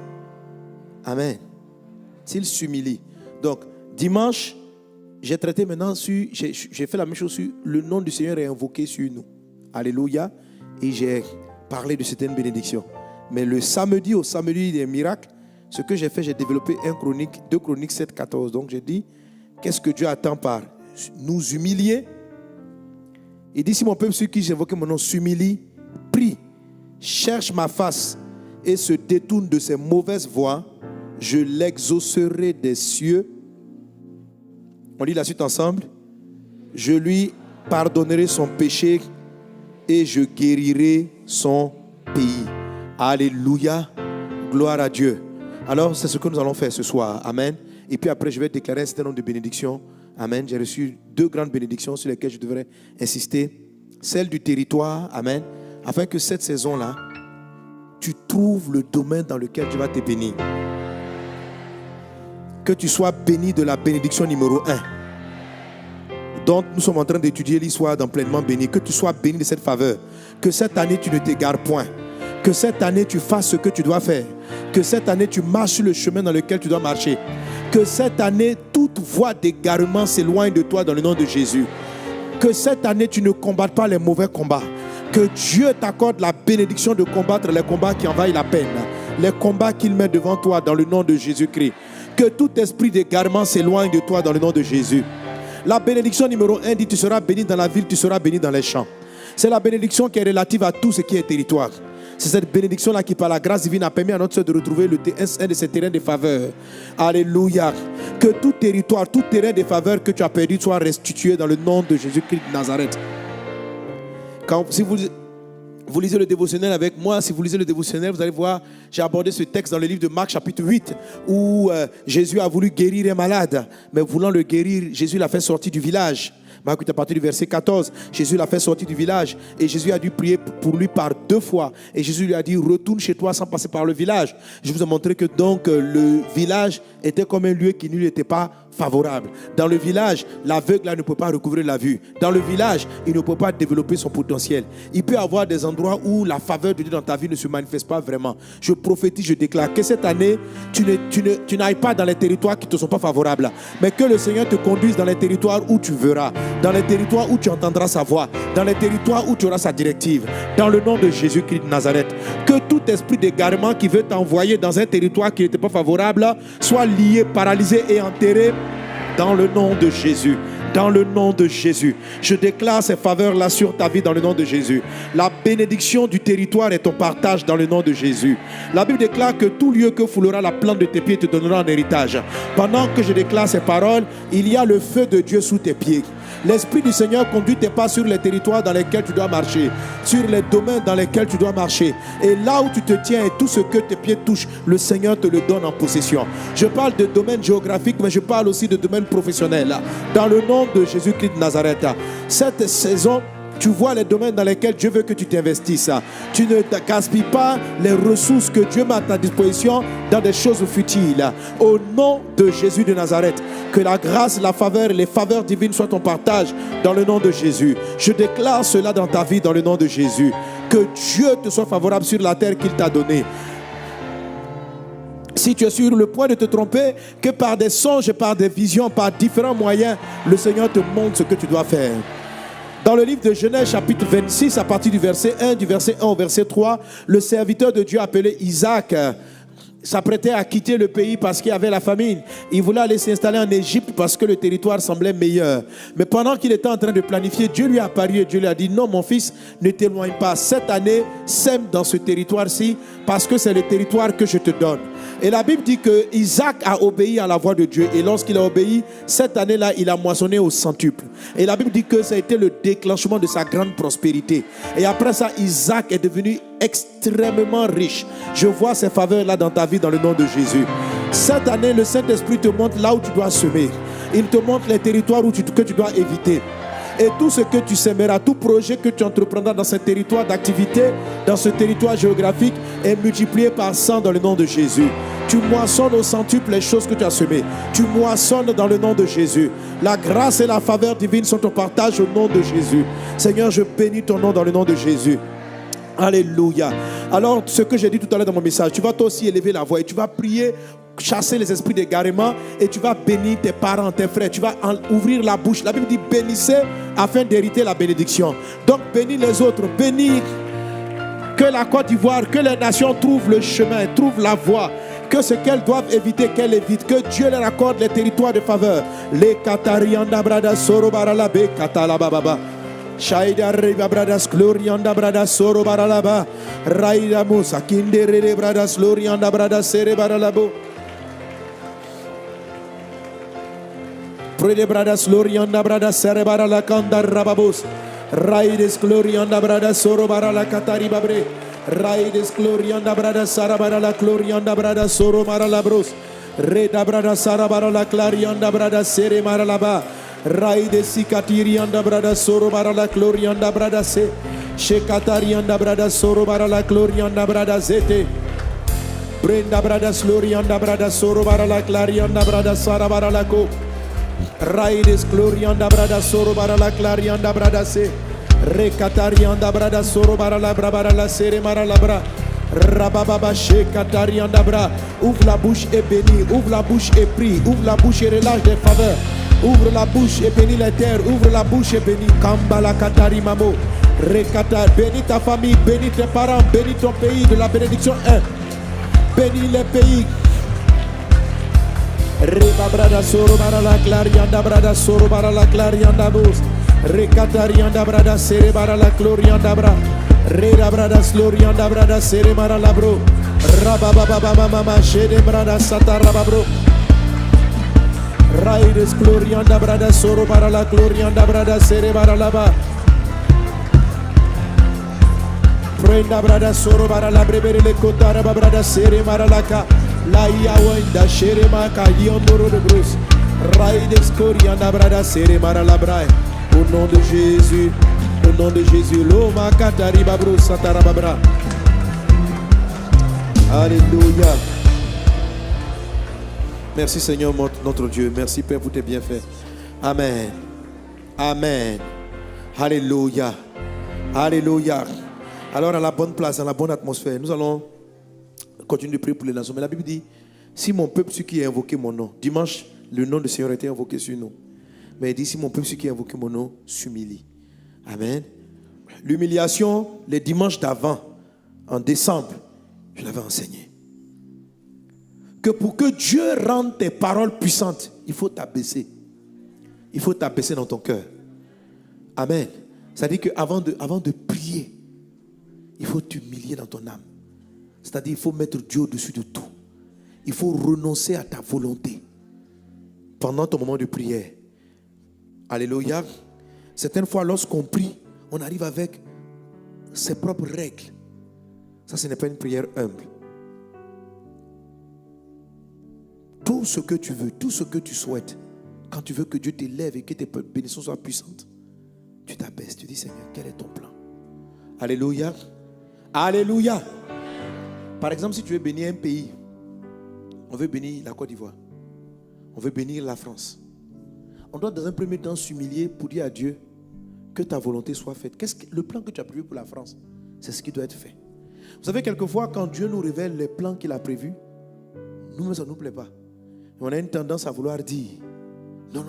Amen. S'il s'humilie. Donc, dimanche, j'ai traité maintenant sur, j'ai fait la même chose sur le nom du Seigneur est invoqué sur nous. Alléluia. Et j'ai parlé de certaines bénédictions. Mais le samedi, au samedi des miracles, ce que j'ai fait, j'ai développé 2 Chroniques 7, 14. Donc, j'ai dit, qu'est-ce que Dieu attend par nous humilier? Il dit, si mon peuple sur qui j'ai invoqué mon nom s'humilie, prie, cherche ma face et se détourne de ses mauvaises voies, je l'exaucerai des cieux. On lit la suite ensemble. Je lui pardonnerai son péché et je guérirai son pays. Alléluia. Gloire à Dieu. Alors, c'est ce que nous allons faire ce soir. Amen. Et puis après, je vais déclarer un certain nombre de bénédictions. Amen. J'ai reçu 2 grandes bénédictions sur lesquelles je devrais insister. Celle du territoire. Amen. Afin que cette saison-là, tu trouves le domaine dans lequel tu vas te bénir. Que tu sois béni de la bénédiction numéro 1. Donc, nous sommes en train d'étudier l'histoire dans Pleinement Béni. Que tu sois béni de cette faveur. Que cette année, tu ne t'égares point. Que cette année, tu fasses ce que tu dois faire. Que cette année, tu marches sur le chemin dans lequel tu dois marcher. Que cette année, toute voie d'égarement s'éloigne de toi dans le nom de Jésus. Que cette année, tu ne combattes pas les mauvais combats. Que Dieu t'accorde la bénédiction de combattre les combats qui envahissent la peine. Les combats qu'il met devant toi dans le nom de Jésus-Christ. Que tout esprit d'égarement s'éloigne de toi dans le nom de Jésus. La bénédiction numéro 1 dit: tu seras béni dans la ville, tu seras béni dans les champs. C'est la bénédiction qui est relative à tout ce qui est territoire. C'est cette bénédiction-là qui, par la grâce divine, a permis à notre soeur de retrouver un de ses terrains de faveur. Alléluia. Que tout territoire, tout terrain de faveur que tu as perdu soit restitué dans le nom de Jésus-Christ de Nazareth. Si vous lisez le dévotionnel avec moi, si vous lisez le dévotionnel, vous allez voir, j'ai abordé ce texte dans le livre de Marc chapitre 8, où Jésus a voulu guérir un malade, mais voulant le guérir, Jésus l'a fait sortir du village. Marc 8 à partir du verset 14, Jésus l'a fait sortir du village et Jésus a dû prier pour lui par 2 fois. Et Jésus lui a dit: retourne chez toi sans passer par le village. Je vous ai montré que donc le village était comme un lieu qui ne lui était pas favorable. Dans le village, l'aveugle ne peut pas recouvrir la vue. Dans le village, il ne peut pas développer son potentiel. Il peut y avoir des endroits où la faveur de Dieu dans ta vie ne se manifeste pas vraiment. Je prophétise, je déclare que cette année, tu n'ailles pas dans les territoires qui ne te sont pas favorables, mais que le Seigneur te conduise dans les territoires où tu verras, dans les territoires où tu entendras sa voix, dans les territoires où tu auras sa directive. Dans le nom de Jésus-Christ de Nazareth, que tout esprit d'égarement qui veut t'envoyer dans un territoire qui n'était pas favorable soit lié, paralysé et enterré dans le nom de Jésus. Dans le nom de Jésus, je déclare ces faveurs-là sur ta vie dans le nom de Jésus. La bénédiction du territoire est ton partage dans le nom de Jésus. La Bible déclare que tout lieu que foulera la plante de tes pieds te donnera en héritage. Pendant que je déclare ces paroles, il y a le feu de Dieu sous tes pieds. L'Esprit du Seigneur conduit tes pas sur les territoires dans lesquels tu dois marcher, sur les domaines dans lesquels tu dois marcher. Et là où tu te tiens et tout ce que tes pieds touchent, le Seigneur te le donne en possession. Je parle de domaine géographique, mais je parle aussi de domaine professionnel. Dans le nom de Jésus-Christ de Nazareth, cette saison, Tu vois les domaines dans lesquels Dieu veut que tu t'investisses. Tu ne gaspilles pas les ressources que Dieu met à ta disposition dans des choses futiles. Au nom de Jésus de Nazareth, que la grâce, la faveur et les faveurs divines soient ton partage dans le nom de Jésus. Je déclare cela dans ta vie dans le nom de Jésus. Que Dieu te soit favorable sur la terre qu'il t'a donnée. Si tu es sur le point de te tromper, que par des songes et par des visions, par différents moyens, le Seigneur te montre ce que tu dois faire. Dans le livre de Genèse chapitre 26, à partir du verset 1 au verset 3, le serviteur de Dieu appelé Isaac s'apprêtait à quitter le pays parce qu'il y avait la famine. Il voulait aller s'installer en Égypte parce que le territoire semblait meilleur. Mais pendant qu'il était en train de planifier, Dieu lui a apparu et Dieu lui a dit: non mon fils, ne t'éloigne pas. Cette année, sème dans ce territoire-ci parce que c'est le territoire que je te donne. Et la Bible dit que Isaac a obéi à la voix de Dieu. Et lorsqu'il a obéi, cette année-là, il a moissonné au centuple. Et la Bible dit que ça a été le déclenchement de sa grande prospérité. Et après ça, Isaac est devenu extrêmement riche. Je vois ces faveurs-là dans ta vie dans le nom de Jésus. Cette année, le Saint-Esprit te montre là où tu dois semer. Il te montre les territoires que tu dois éviter. Et tout ce que tu sèmeras, tout projet que tu entreprendras dans ce territoire d'activité, dans ce territoire géographique, est multiplié par 100 dans le nom de Jésus. Tu moissonnes au centuple les choses que tu as semées. Tu moissonnes dans le nom de Jésus. La grâce et la faveur divine sont au partage au nom de Jésus. Seigneur, je bénis ton nom dans le nom de Jésus. Alléluia. Alors, ce que j'ai dit tout à l'heure dans mon message, tu vas toi aussi élever la voix et tu vas prier, chasser les esprits d'égarement et tu vas bénir tes parents, tes frères. Tu vas ouvrir la bouche. La Bible dit bénissez afin d'hériter la bénédiction. Donc bénis les autres, bénis que la Côte d'Ivoire, que les nations trouvent le chemin, trouvent la voie, que ce qu'elles doivent éviter, qu'elles évitent, que Dieu leur accorde les territoires de faveur. Les Katarianda Brada Soro Baralabe Katalababa. Shaida Reba Bradas Glorianda Bradas Soro Baralaba. Raida Musa Kindere Bradas Glorianda Bradas Sere Baralabo. Prede Bradas Glorianda Bradas Sere Barala Kandar Rababos. Raides Glorianda Bradas Soro Barala Katari Babre. Raides Glorianda Bradas Sara Barala Glorianda Bradas Soro Maralabros. Reda Bradas Sara Barala Clarianda Bradas Sere Maralaba. Raide sikatirianda brada soro barala glorianda brada se shekatarianda brada soro barala glorianda brada zete brenda brada glorianda brada soro barala glorianda brada sara barala ko raide glorianda brada soro barala glorianda brada se rekatarianda brada soro barala brabara sere marala bra rababa shekatarianda bra. Ouvre la bouche et bénis, ouvre la bouche et prie, ouvre la bouche et relâche des faveurs. Ouvre la bouche et bénis les terres. Ouvre la bouche et bénis. Kambala katari mamo. Rekata. Bénis ta famille. Bénis tes parents. Bénis ton pays de la bénédiction 1. Bénis les pays. Reba brada soro barala clarianda brada soro barala clarianda bos. Rekatarianda brada sere barala glorianda bra. Reda brada slorianda brada sere marala bro. Rababa mama shede brada sataraba bro. Raides glorianda brada soro para la glorianda brada sere para la ba. Prenda brada soro para la brevere le kotara brada sere para la ka. La yawenda shere maka yondoro de brus. Raides glorianda brada sere para la bra. Au nom de Jésus, au nom de Jésus, l'oma katari babro satara babra. Alléluia. Merci Seigneur notre Dieu. Merci Père pour tes bienfaits. Amen. Amen. Alléluia. Alléluia. Alors à la bonne place, dans la bonne atmosphère, nous allons continuer de prier pour les nations. Mais la Bible dit, si mon peuple, celui qui a invoqué mon nom, dimanche, le nom du Seigneur a été invoqué sur nous. Mais il dit, si mon peuple, celui qui a invoqué mon nom, s'humilie. Amen. L'humiliation, les dimanches d'avant, en décembre, je l'avais enseigné. Que pour que Dieu rende tes paroles puissantes, il faut t'abaisser. Il faut t'abaisser dans ton cœur. Amen. C'est-à-dire qu'avant de prier, il faut t'humilier dans ton âme. C'est-à-dire qu'il faut mettre Dieu au-dessus de tout. Il faut renoncer à ta volonté pendant ton moment de prière. Alléluia. Certaines fois, lorsqu'on prie, on arrive avec ses propres règles. Ça, ce n'est pas une prière humble. Tout ce que tu veux, tout ce que tu souhaites, quand tu veux que Dieu t'élève et que tes bénédictions soient puissantes, tu t'abaisses, tu dis Seigneur, quel est ton plan? Alléluia. Alléluia. Par exemple, si tu veux bénir un pays, on veut bénir la Côte d'Ivoire, on veut bénir la France. On doit dans un premier temps s'humilier pour dire à Dieu que ta volonté soit faite. Le plan que tu as prévu pour la France, c'est ce qui doit être fait. Vous savez, quelquefois, quand Dieu nous révèle les plans qu'il a prévus, nous, ça ne nous plaît pas. Et on a une tendance à vouloir dire non.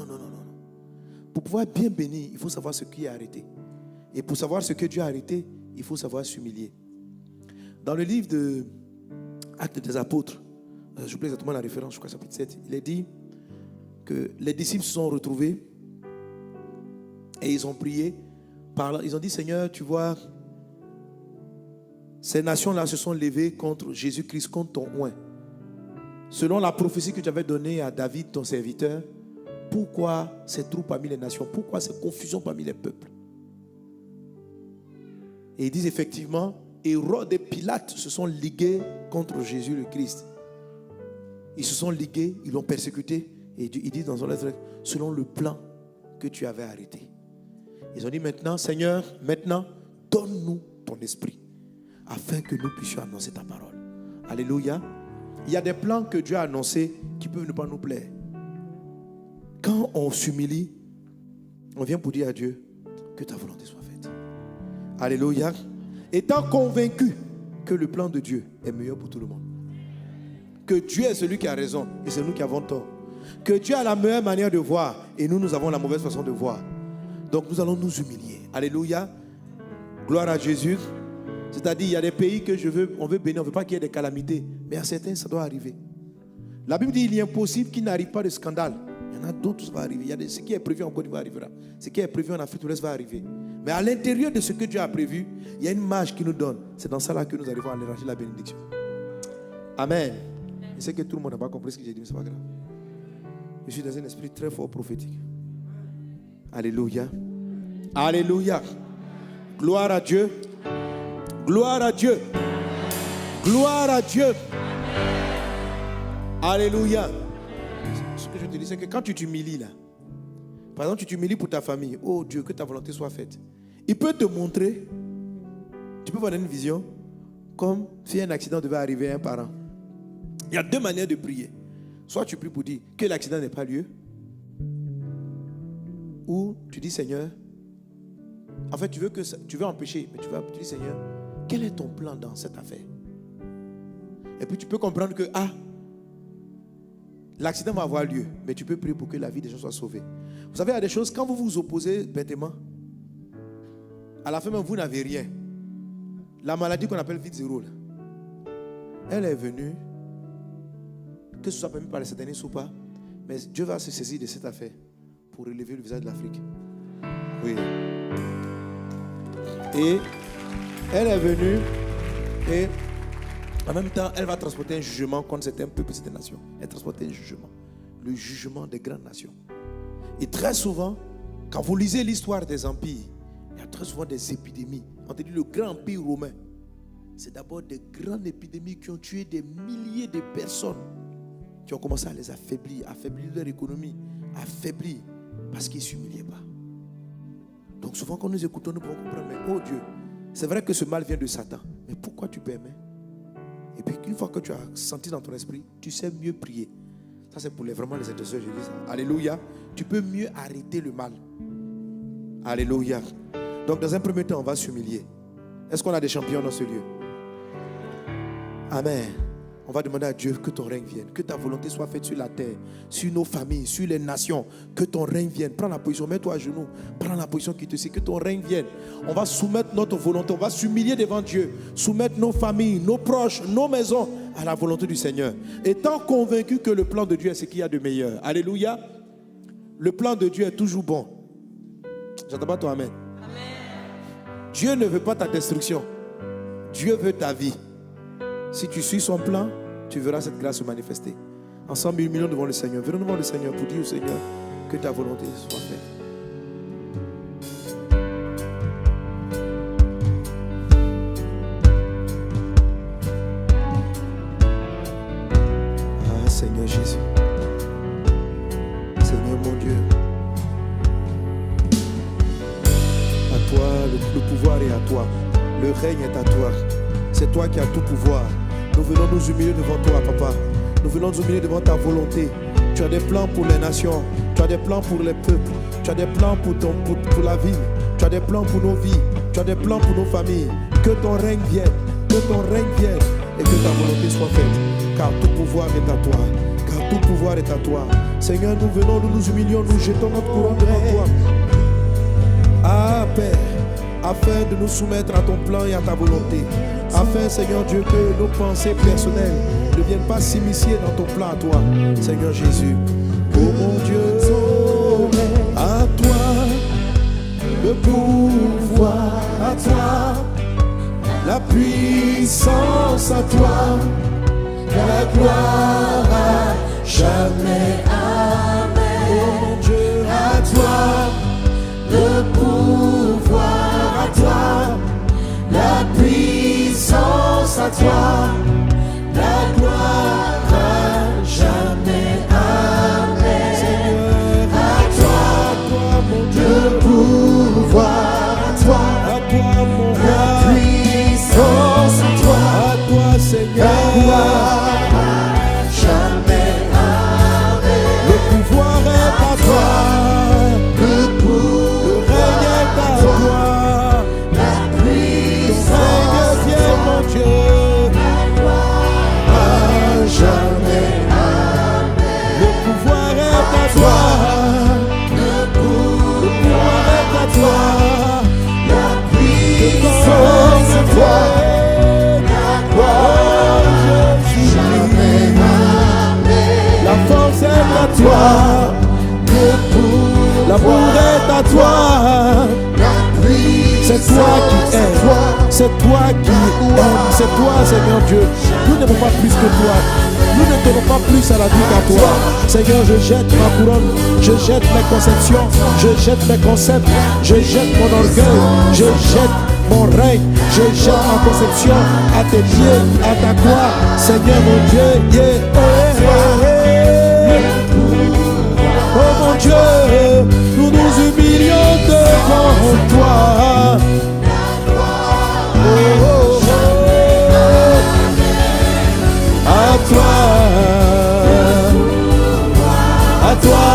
Pour pouvoir bien bénir, il faut savoir ce qui est arrêté. Et pour savoir ce que Dieu a arrêté, il faut savoir s'humilier. Dans le livre de Actes des Apôtres, je oublie exactement la référence, je crois que c'est chapitre 7, il est dit que les disciples se sont retrouvés et ils ont prié. Ils ont dit, Seigneur, tu vois, ces nations-là se sont levées contre Jésus-Christ, contre ton oint. Selon la prophétie que tu avais donnée à David, ton serviteur, pourquoi ces trous parmi les nations? Pourquoi ces confusions parmi les peuples? Et ils disent effectivement, Hérode et Pilate se sont ligués contre Jésus le Christ. Ils se sont ligués, ils l'ont persécuté. Et ils disent dans son lettre, selon le plan que tu avais arrêté. Ils ont dit maintenant, Seigneur, maintenant, donne-nous ton esprit, afin que nous puissions annoncer ta parole. Alléluia. Il y a des plans que Dieu a annoncés qui peuvent ne pas nous plaire. Quand on s'humilie, on vient pour dire à Dieu que ta volonté soit faite. Alléluia. Étant convaincu que le plan de Dieu est meilleur pour tout le monde. Que Dieu est celui qui a raison et c'est nous qui avons tort. Que Dieu a la meilleure manière de voir et nous avons la mauvaise façon de voir. Donc nous allons nous humilier. Alléluia. Gloire à Jésus. C'est-à-dire, il y a des pays que on veut bénir, on ne veut pas qu'il y ait des calamités. Mais à certains, ça doit arriver. La Bible dit qu'il est impossible qu'il n'arrive pas de scandale. Il y en a d'autres, ça va arriver. Ce qui est prévu en Côte d'Ivoire arrivera. Ce qui est prévu en Afrique de l'Ouest va arriver. Mais à l'intérieur de ce que Dieu a prévu, il y a une marge qui nous donne. C'est dans ça là que nous arrivons à élargir la bénédiction. Amen. Je sais que tout le monde n'a pas compris ce que j'ai dit, mais ce n'est pas grave. Je suis dans un esprit très fort prophétique. Alléluia. Alléluia. Gloire à Dieu. Gloire à Dieu. Gloire à Dieu. Alléluia. Ce que je te dis, c'est que quand tu t'humilies là, par exemple, tu t'humilies pour ta famille. Oh Dieu, que ta volonté soit faite. Il peut te montrer, tu peux voir une vision, comme si un accident devait arriver à un parent. Il y a deux manières de prier. Soit tu pries pour dire que l'accident n'ait pas lieu, ou tu dis Seigneur, en fait tu veux empêcher, mais tu dis Seigneur, quel est ton plan dans cette affaire? Et puis tu peux comprendre que l'accident va avoir lieu, mais tu peux prier pour que la vie des gens soit sauvée. Vous savez, il y a des choses, quand vous vous opposez bêtement, à la fin même vous n'avez rien. La maladie qu'on appelle vide zéro, là, elle est venue, que ce soit permis par les satanistes ou pas, mais Dieu va se saisir de cette affaire pour relever le visage de l'Afrique. Oui. Et elle est venue et en même temps, elle va transporter un jugement contre certains peuples, certaines nations. Elle transporte un jugement. Le jugement des grandes nations. Et très souvent, quand vous lisez l'histoire des empires, il y a très souvent des épidémies. On te dit le grand empire romain. C'est d'abord des grandes épidémies qui ont tué des milliers de personnes, qui ont commencé à les affaiblir leur économie, affaiblir, parce qu'ils ne s'humiliaient pas. Donc souvent quand nous écoutons, nous pouvons comprendre, mais oh Dieu, c'est vrai que ce mal vient de Satan, mais pourquoi tu permets? Et puis une fois que tu as senti dans ton esprit, tu sais mieux prier. Ça c'est pour vraiment les intercesseurs, je dis ça. Alléluia. Tu peux mieux arrêter le mal. Alléluia. Donc dans un premier temps, on va s'humilier. Est-ce qu'on a des champions dans ce lieu? Amen. On va demander à Dieu que ton règne vienne, que ta volonté soit faite sur la terre, sur nos familles, sur les nations, que ton règne vienne. Prends la position, mets-toi à genoux, prends la position qui te suit, que ton règne vienne. On va soumettre notre volonté, on va s'humilier devant Dieu, soumettre nos familles, nos proches, nos maisons à la volonté du Seigneur. Étant convaincu que le plan de Dieu est ce qu'il y a de meilleur. Alléluia. Le plan de Dieu est toujours bon. J'entends pas ton amen. Dieu ne veut pas ta destruction. Dieu veut ta vie. Si tu suis son plan, tu verras cette grâce se manifester. Ensemble, millions devant le Seigneur. Venons devant le Seigneur pour dire au Seigneur que ta volonté soit faite. Ah, Seigneur Jésus. Seigneur mon Dieu. toi, le pouvoir est à toi, le règne est à toi. C'est toi qui as tout pouvoir. Nous venons nous humilier devant toi, Papa. Nous venons nous humilier devant ta volonté. Tu as des plans pour les nations, tu as des plans pour les peuples, tu as des plans pour la ville, tu as des plans pour nos vies, tu as des plans pour nos familles. Que ton règne vienne, que ton règne vienne et que ta volonté soit faite. Car tout pouvoir est à toi, car tout pouvoir est à toi. Seigneur, nous venons, nous nous humilions, nous jetons notre couronne devant toi. Ah Père, afin de nous soumettre à ton plan et à ta volonté. Afin, Seigneur Dieu, que nos pensées personnelles ne viennent pas s'immiscer dans ton plan à toi, Seigneur Jésus. Oh mon Dieu, à toi le pouvoir, à toi la puissance, à toi la gloire à jamais. Amen. Oh mon Dieu, à toi le pouvoir, à toi la puissance, à toi la gloire à jamais. Amen. Seigneur, à toi mon Dieu, le pouvoir, à toi mon roi, la puissance, à toi Seigneur, la gloire à jamais. Amen. Le pouvoir est à toi, le règne est à toi, la puissance, ton règne vient mon Dieu, à jamais. Amen. Le pouvoir est à toi, le pouvoir est à toi, la puissance à toi, la gloire jamais. Amen. La force est à toi, l'amour est à toi. C'est toi qui aimes, c'est toi qui aimes, c'est toi Seigneur Dieu. Nous n'aimons pas plus que toi, nous ne tenons pas plus à la vie qu'à toi. Seigneur, je jette ma couronne, je jette mes conceptions, je jette mes concepts, je jette mon orgueil, je jette mon règne, je jette ma conception à tes pieds, à ta croix, Seigneur mon Dieu. Oh mon Dieu, nous nous humilions devant toi. Oh, à toi, à toi,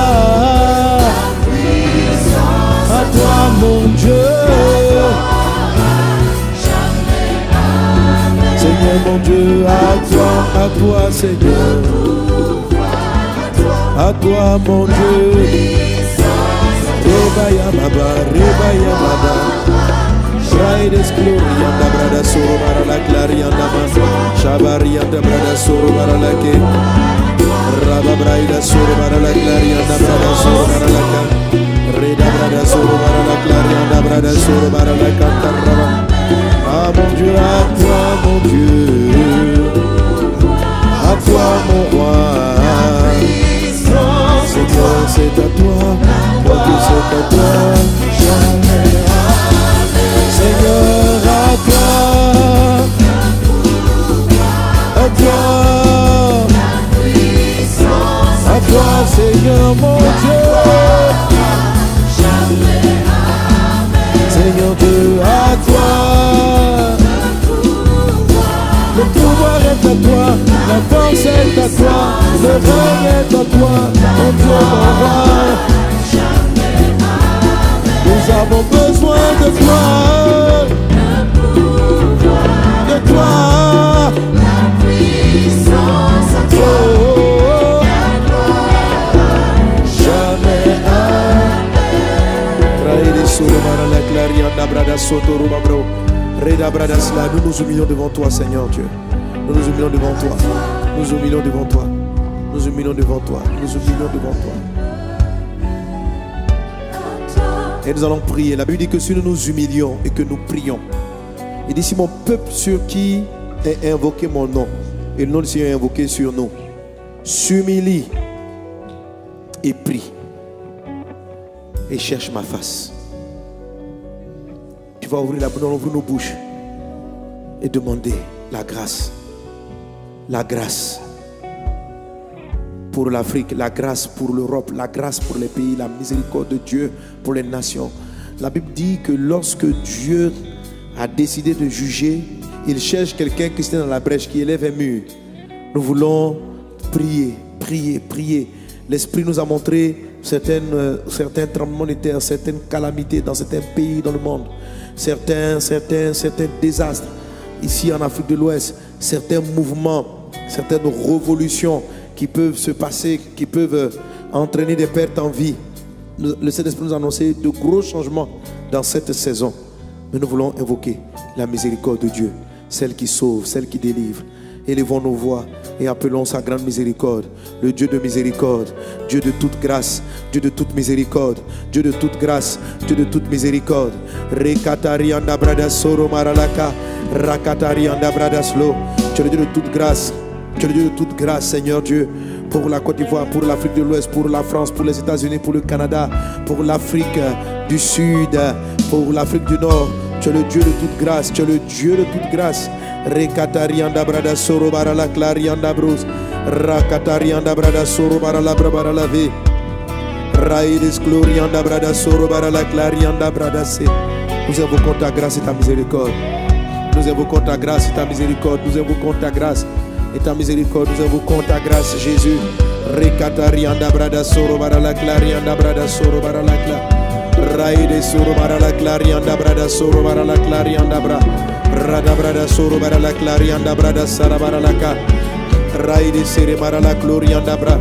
à toi mon Dieu. Seigneur mon Dieu, à toi Seigneur. À toi mon Dieu, Rebaya Baba, Rebaya Baba, Raides Gloria, Brada Soro Barala Claria, Shabaria, Brada Soro Barala Ke, Rababraida Soro Barala Claria, Brada Soro Barala, Reda Brada Soro Barala Claria, Brada Soro Barala Cantaraba. Ah mon Dieu, à toi mon Dieu, à toi mon roi. Seigneur, c'est à toi, mon Dieu, c'est à toi, jamais. Seigneur, à toi, Seigneur, mon Dieu. Seigneur Dieu, à toi. Le pouvoir est à toi, la force est à toi, le règne est à toi, mon Dieu, mon roi. Nous avons besoin de toi, de toi. La puissance à toi, jamais. Nous nous humilions devant toi, Seigneur Dieu. Nous nous humilions devant toi. Nous humilions devant toi. Nous humilions devant toi. Nous humilions devant toi. Et nous allons prier. La Bible dit que si nous nous humilions et que nous prions, il dit si mon peuple sur qui est invoqué mon nom, et le nom du Seigneur est invoqué sur nous, s'humilie et prie et cherche ma face. Tu vas ouvrir nos bouches et demander la grâce. La grâce pour l'Afrique, la grâce pour l'Europe, la grâce pour les pays, la miséricorde de Dieu pour les nations, La Bible dit que lorsque Dieu a décidé de juger, il cherche quelqu'un qui est dans la brèche, qui élève un mur. Nous voulons prier, prier, prier. L'Esprit nous a montré certains tremblements de terre, certaines calamités dans certains pays dans le monde, certains désastres ici en Afrique de l'Ouest, certains mouvements, certaines révolutions qui peuvent se passer, qui peuvent entraîner des pertes en vie. Le Saint-Esprit nous a annoncé de gros changements dans cette saison. Mais nous voulons invoquer la miséricorde de Dieu, celle qui sauve, celle qui délivre. Élevons nos voix et appelons sa grande miséricorde, le Dieu de miséricorde, Dieu de toute grâce, Dieu de toute miséricorde, Dieu de toute grâce, Dieu de toute miséricorde. Rekatari anda brada soro maralaka, rakatari anda brada slo. Tu es le Dieu de toute grâce, tu es le Dieu de toute grâce, Seigneur Dieu, pour la Côte d'Ivoire, pour l'Afrique de l'Ouest, pour la France, pour les États-Unis, pour le Canada, pour l'Afrique du Sud, pour l'Afrique du Nord. Tu es le Dieu de toute grâce, tu es le Dieu de toute grâce. Rekatarianda brada soro barala clarianda bros. Rakatarianda brada soro barala brabara ve. Raides glorianda brada soro barala clarianda brada se. Nous invoquons ta grâce et ta miséricorde. Nous invoquons ta grâce et ta miséricorde. Nous invoquons ta grâce et ta miséricorde. Nous invoquons ta grâce, Jésus. Rekatarianda brada soro barala clarianda brada soro barala cla. Raide soro barala clarianda brada soro barala clarianda bra. Rada brada soro barala clarianda brada sara barala ka. Raide sere barala glorianda bra.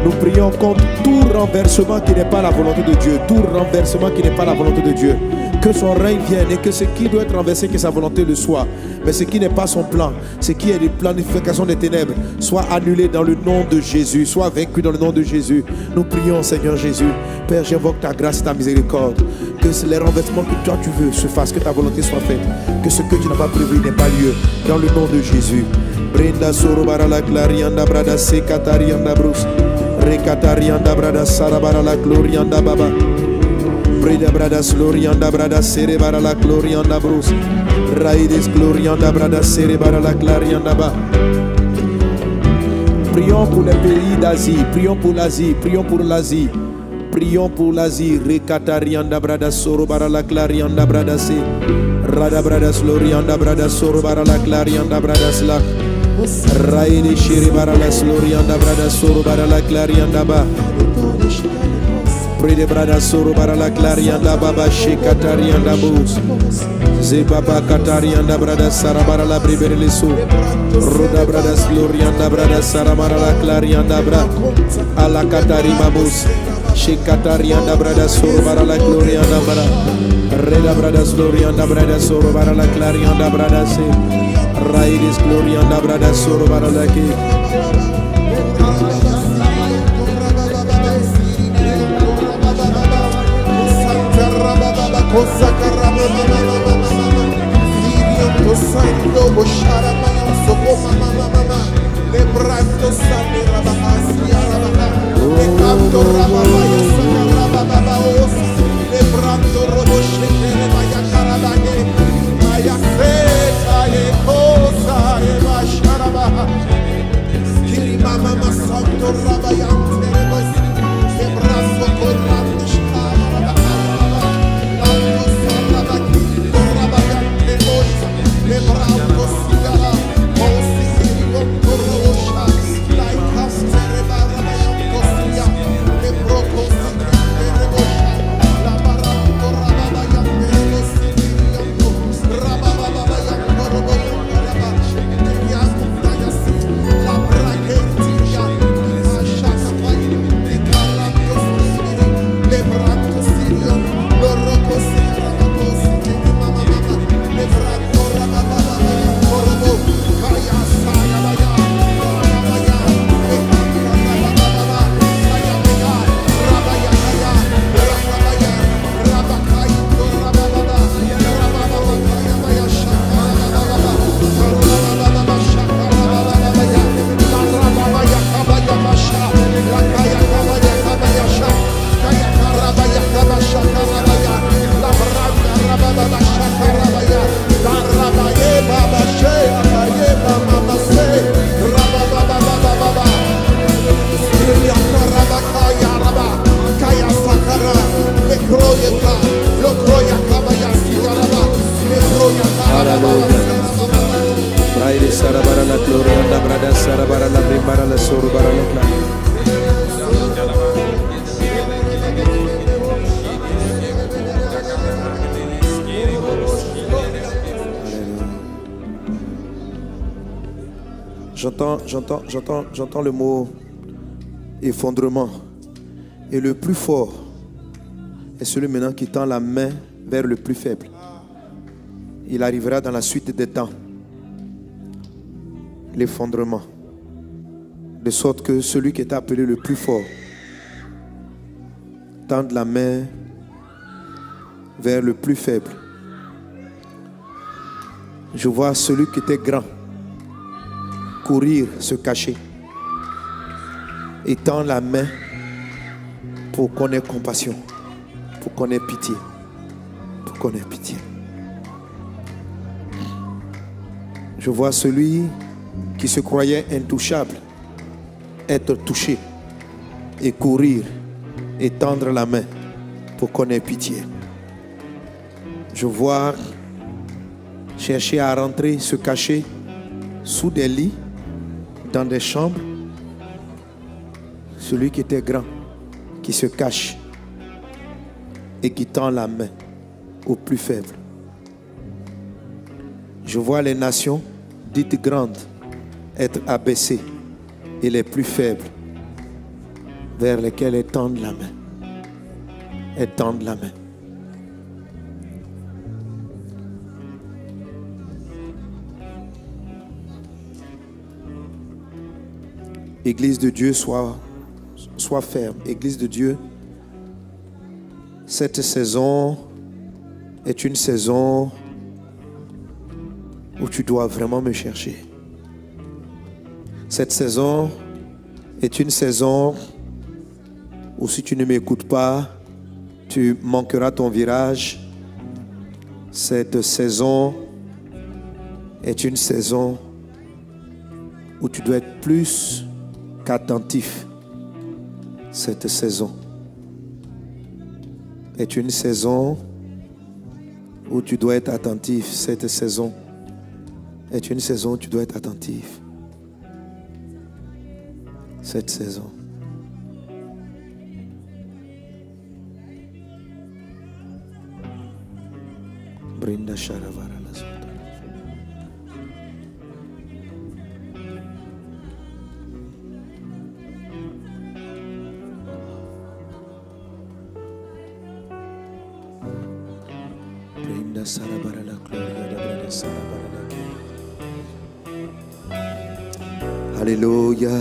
Nous prions contre tout renversement qui n'est pas la volonté de Dieu. Tout renversement qui n'est pas la volonté de Dieu. Que son règne vienne et que ce qui doit être renversé, que sa volonté le soit. Mais ce qui n'est pas son plan, ce qui est des planifications des ténèbres, soit annulé dans le nom de Jésus, soit vaincu dans le nom de Jésus. Nous prions, Seigneur Jésus. Père, j'invoque ta grâce et ta miséricorde. Que les renversements que toi tu veux se fassent, que ta volonté soit faite. Que ce que tu n'as pas prévu n'ait pas lieu. Dans le nom de Jésus. Brenda soro barala clarianda brada se katarianda brus. Rekatarianda brada sara barala glorianda baba. Breda bradas glorianda brada sere barala glorianda brus. Raides glorianda brada sere barala glorianda ba. Prions pour les pays d'Asie, prions pour l'Asie, prions pour l'Asie. Prions pour l'Asie. Rekatarianda brada soro barala glorianda brada se. Rada bradas glorianda brada soro barala glorianda brada sla. Raide shiri barala glorianda brada soro barala glorianda ba. Prede brada soro barala clarianda baba shekatarianda bus. Zebaba katarianda brada sara barala bribereleso. Roda brada glorianda brada sara barala clarianda bra. Ala katarima bus. Shekatarianda brada soro barala glorianda bra. Reda brada glorianda brada soro barala clarianda brada se. Raides glorianda brada soro barala ke. Sarabara la Brimbara la Sorubara la Clan. J'entends le mot effondrement. Et le plus fort est celui maintenant qui tend la main vers le plus faible. Il arrivera dans la suite des temps. L'effondrement. De sorte que celui qui est appelé le plus fort tende la main vers le plus faible. Je vois celui qui était grand courir, se cacher et tendre la main pour qu'on ait compassion, pour qu'on ait pitié, pour qu'on ait pitié. Je vois celui qui se croyait intouchable être touché et courir et tendre la main pour qu'on ait pitié. Je vois chercher à rentrer, se cacher sous des lits, dans des chambres. Celui qui était grand, qui se cache et qui tend la main aux plus faibles. Je vois les nations dites grandes être abaissées et les plus faibles vers lesquelles elles tendent la main. Elles tendent la main. Église de Dieu, sois ferme. Église de Dieu, cette saison est une saison où tu dois vraiment me chercher. Cette saison est une saison où si tu ne m'écoutes pas, tu manqueras ton virage. Cette saison est une saison où tu dois être plus qu'attentif. Cette saison est une saison où tu dois être attentif. Cette saison est une saison où tu dois être attentif. Cette saison. Brinda Sharavara la Zota. Brinda Sarabara la Gloria de Brinda Sarabara la. Alléluia.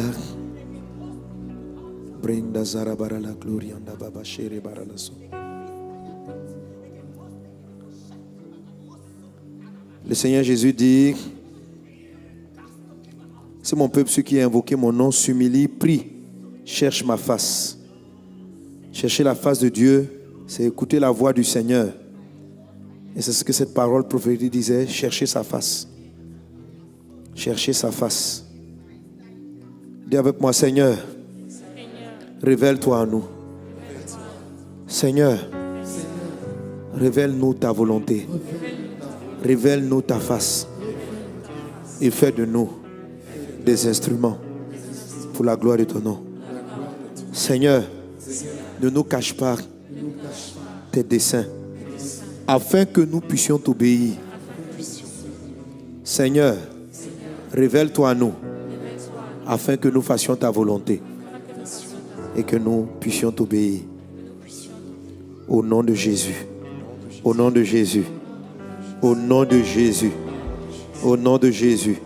Brinda Sarabara la Gloria de Baba Shere Bara la So. Le Seigneur Jésus dit, si mon peuple, ceux qui ont invoqué mon nom, s'humilie, prie, cherche ma face. Chercher la face de Dieu, c'est écouter la voix du Seigneur. Et c'est ce que cette parole prophétique disait, chercher sa face. Chercher sa face. Dis avec moi, Seigneur, révèle-toi à nous. Seigneur, révèle-nous ta volonté. Révèle-nous ta face et fais de nous des instruments pour la gloire de ton nom. Seigneur, ne nous cache pas tes desseins afin que nous puissions t'obéir. Seigneur, révèle-toi à nous afin que nous fassions ta volonté et que nous puissions t'obéir. Au nom de Jésus. Au nom de Jésus. Au nom de Jésus. Au nom de Jésus.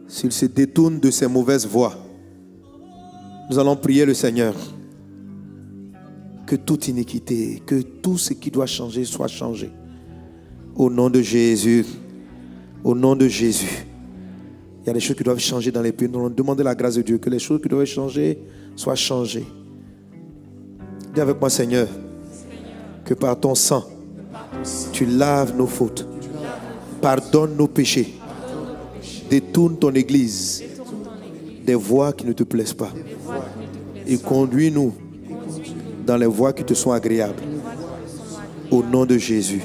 S'il se détourne de ses mauvaises voies, nous allons prier le Seigneur. Que toute iniquité, que tout ce qui doit changer soit changé. Au nom de Jésus. Au nom de Jésus. Il y a des choses qui doivent changer dans les pays. Nous allons demander la grâce de Dieu. Que les choses qui doivent changer soient changées. Dis avec moi, Seigneur, que par ton sang, tu laves nos fautes, pardonne nos péchés, détourne ton Église des voies qui ne te plaisent pas et conduis-nous dans les voies qui te sont agréables. Au nom de Jésus.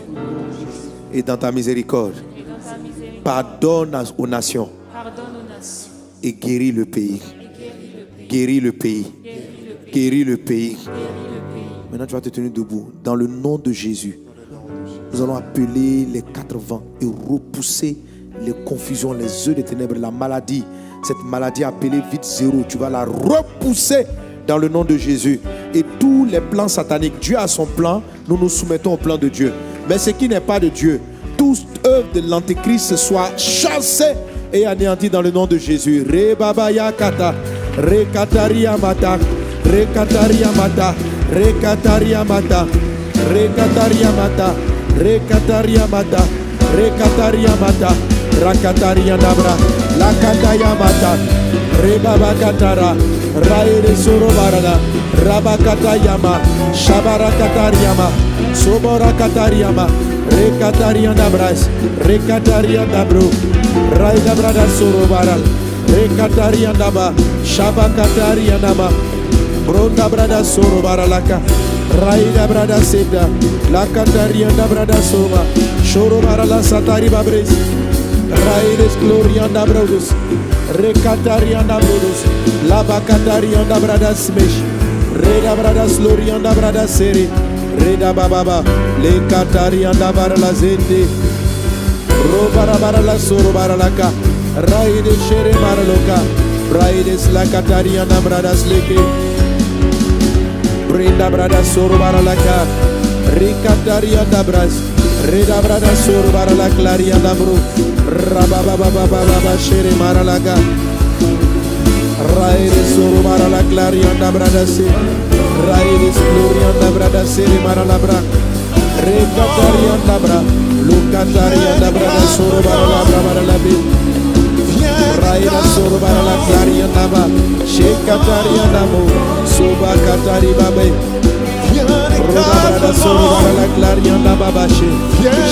et dans ta miséricorde, et dans ta miséricorde, pardonne aux nations pardonne aux nations et guéris le pays. et Guéris le pays. Guéris le pays. guéris le pays. Maintenant, tu vas te tenir debout. Dans le nom de Jésus, nous allons appeler les 4 vents et repousser les confusions, les œufs des ténèbres, la maladie. Cette maladie appelée vite zéro, tu vas la repousser dans le nom de Jésus. Et tous les plans sataniques, Dieu a son plan, nous nous soumettons au plan de Dieu. Mais ce qui n'est pas de Dieu, toute œuvre de l'antéchrist soit chassée et anéantie dans le nom de Jésus. Re babaya kata, re kataria mata, re kataria mata, re kataria mata, re kataria mata, re kataria mata, re kataria mata, rakataria nabra, la kataya mata, re babakatara, raere soro barada, rabakatayama, shabarakatariama, soborakatariama, rekataria nabras, rekataria nabro, raida brada soro baral, rekataria naba, shabakataria nama, bronda brada soro baralaka, raida brada seda, la kataria nabrada soma, shoro barala satari babres, raides gloria nabrodos, rekataria nabrodos, labakataria nabrada smesh, reda brada sloria nabrada seri, reda bababa, le kataria nabrada zende, robara barala soro baralaka, raide shere maraloka, raides la kataria nabrada sleke, reda brada soro baralaka, rekataria nabras, reda brada soro barala claria nabro, rababababababa shere maralaga, raide soro barala claria nabrada se, raide gloria nabrada sere maralabra, rekataria nabra, lukataria nabrada soro barala baralabi, raida soro barala claria naba, shekataria namo, soba katari babe, roda brada soro barala claria naba bache,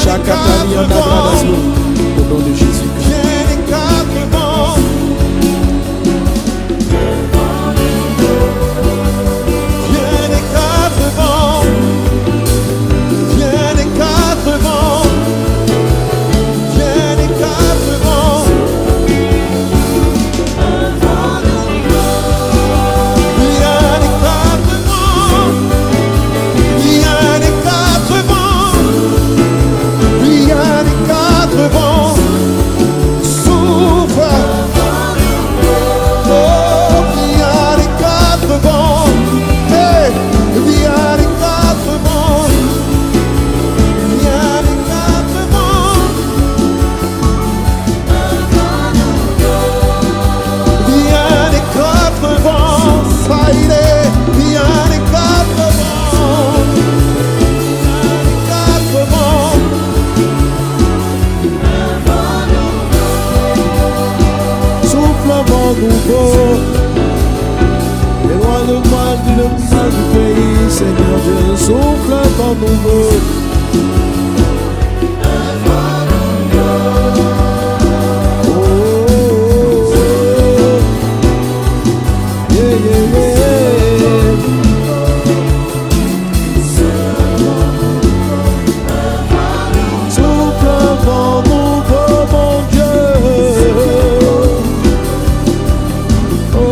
shakataria nabrada soro, au nom de Jésus. Viens les 4 vents. Viens les 4 vents. Viens les 4 vents. Viens les 4 vents. Viens les 4 vents. Viens les 4 vents. Viens les 4 vents. Souffle. Oh, viens les 4 vents. Hey, viens les 4 vents. Viens les 4 vents. Viens les 4 vents. Ça y est, viens les 4 vents. Les 4 vents. Souffle un vent nouveau. Et loin de moi du mal du pays, Seigneur Dieu, souffle un vent nouveau. Oh, oh, oh. Yeah, yeah, yeah. Souffle un vent nouveau, mon Dieu. Oh,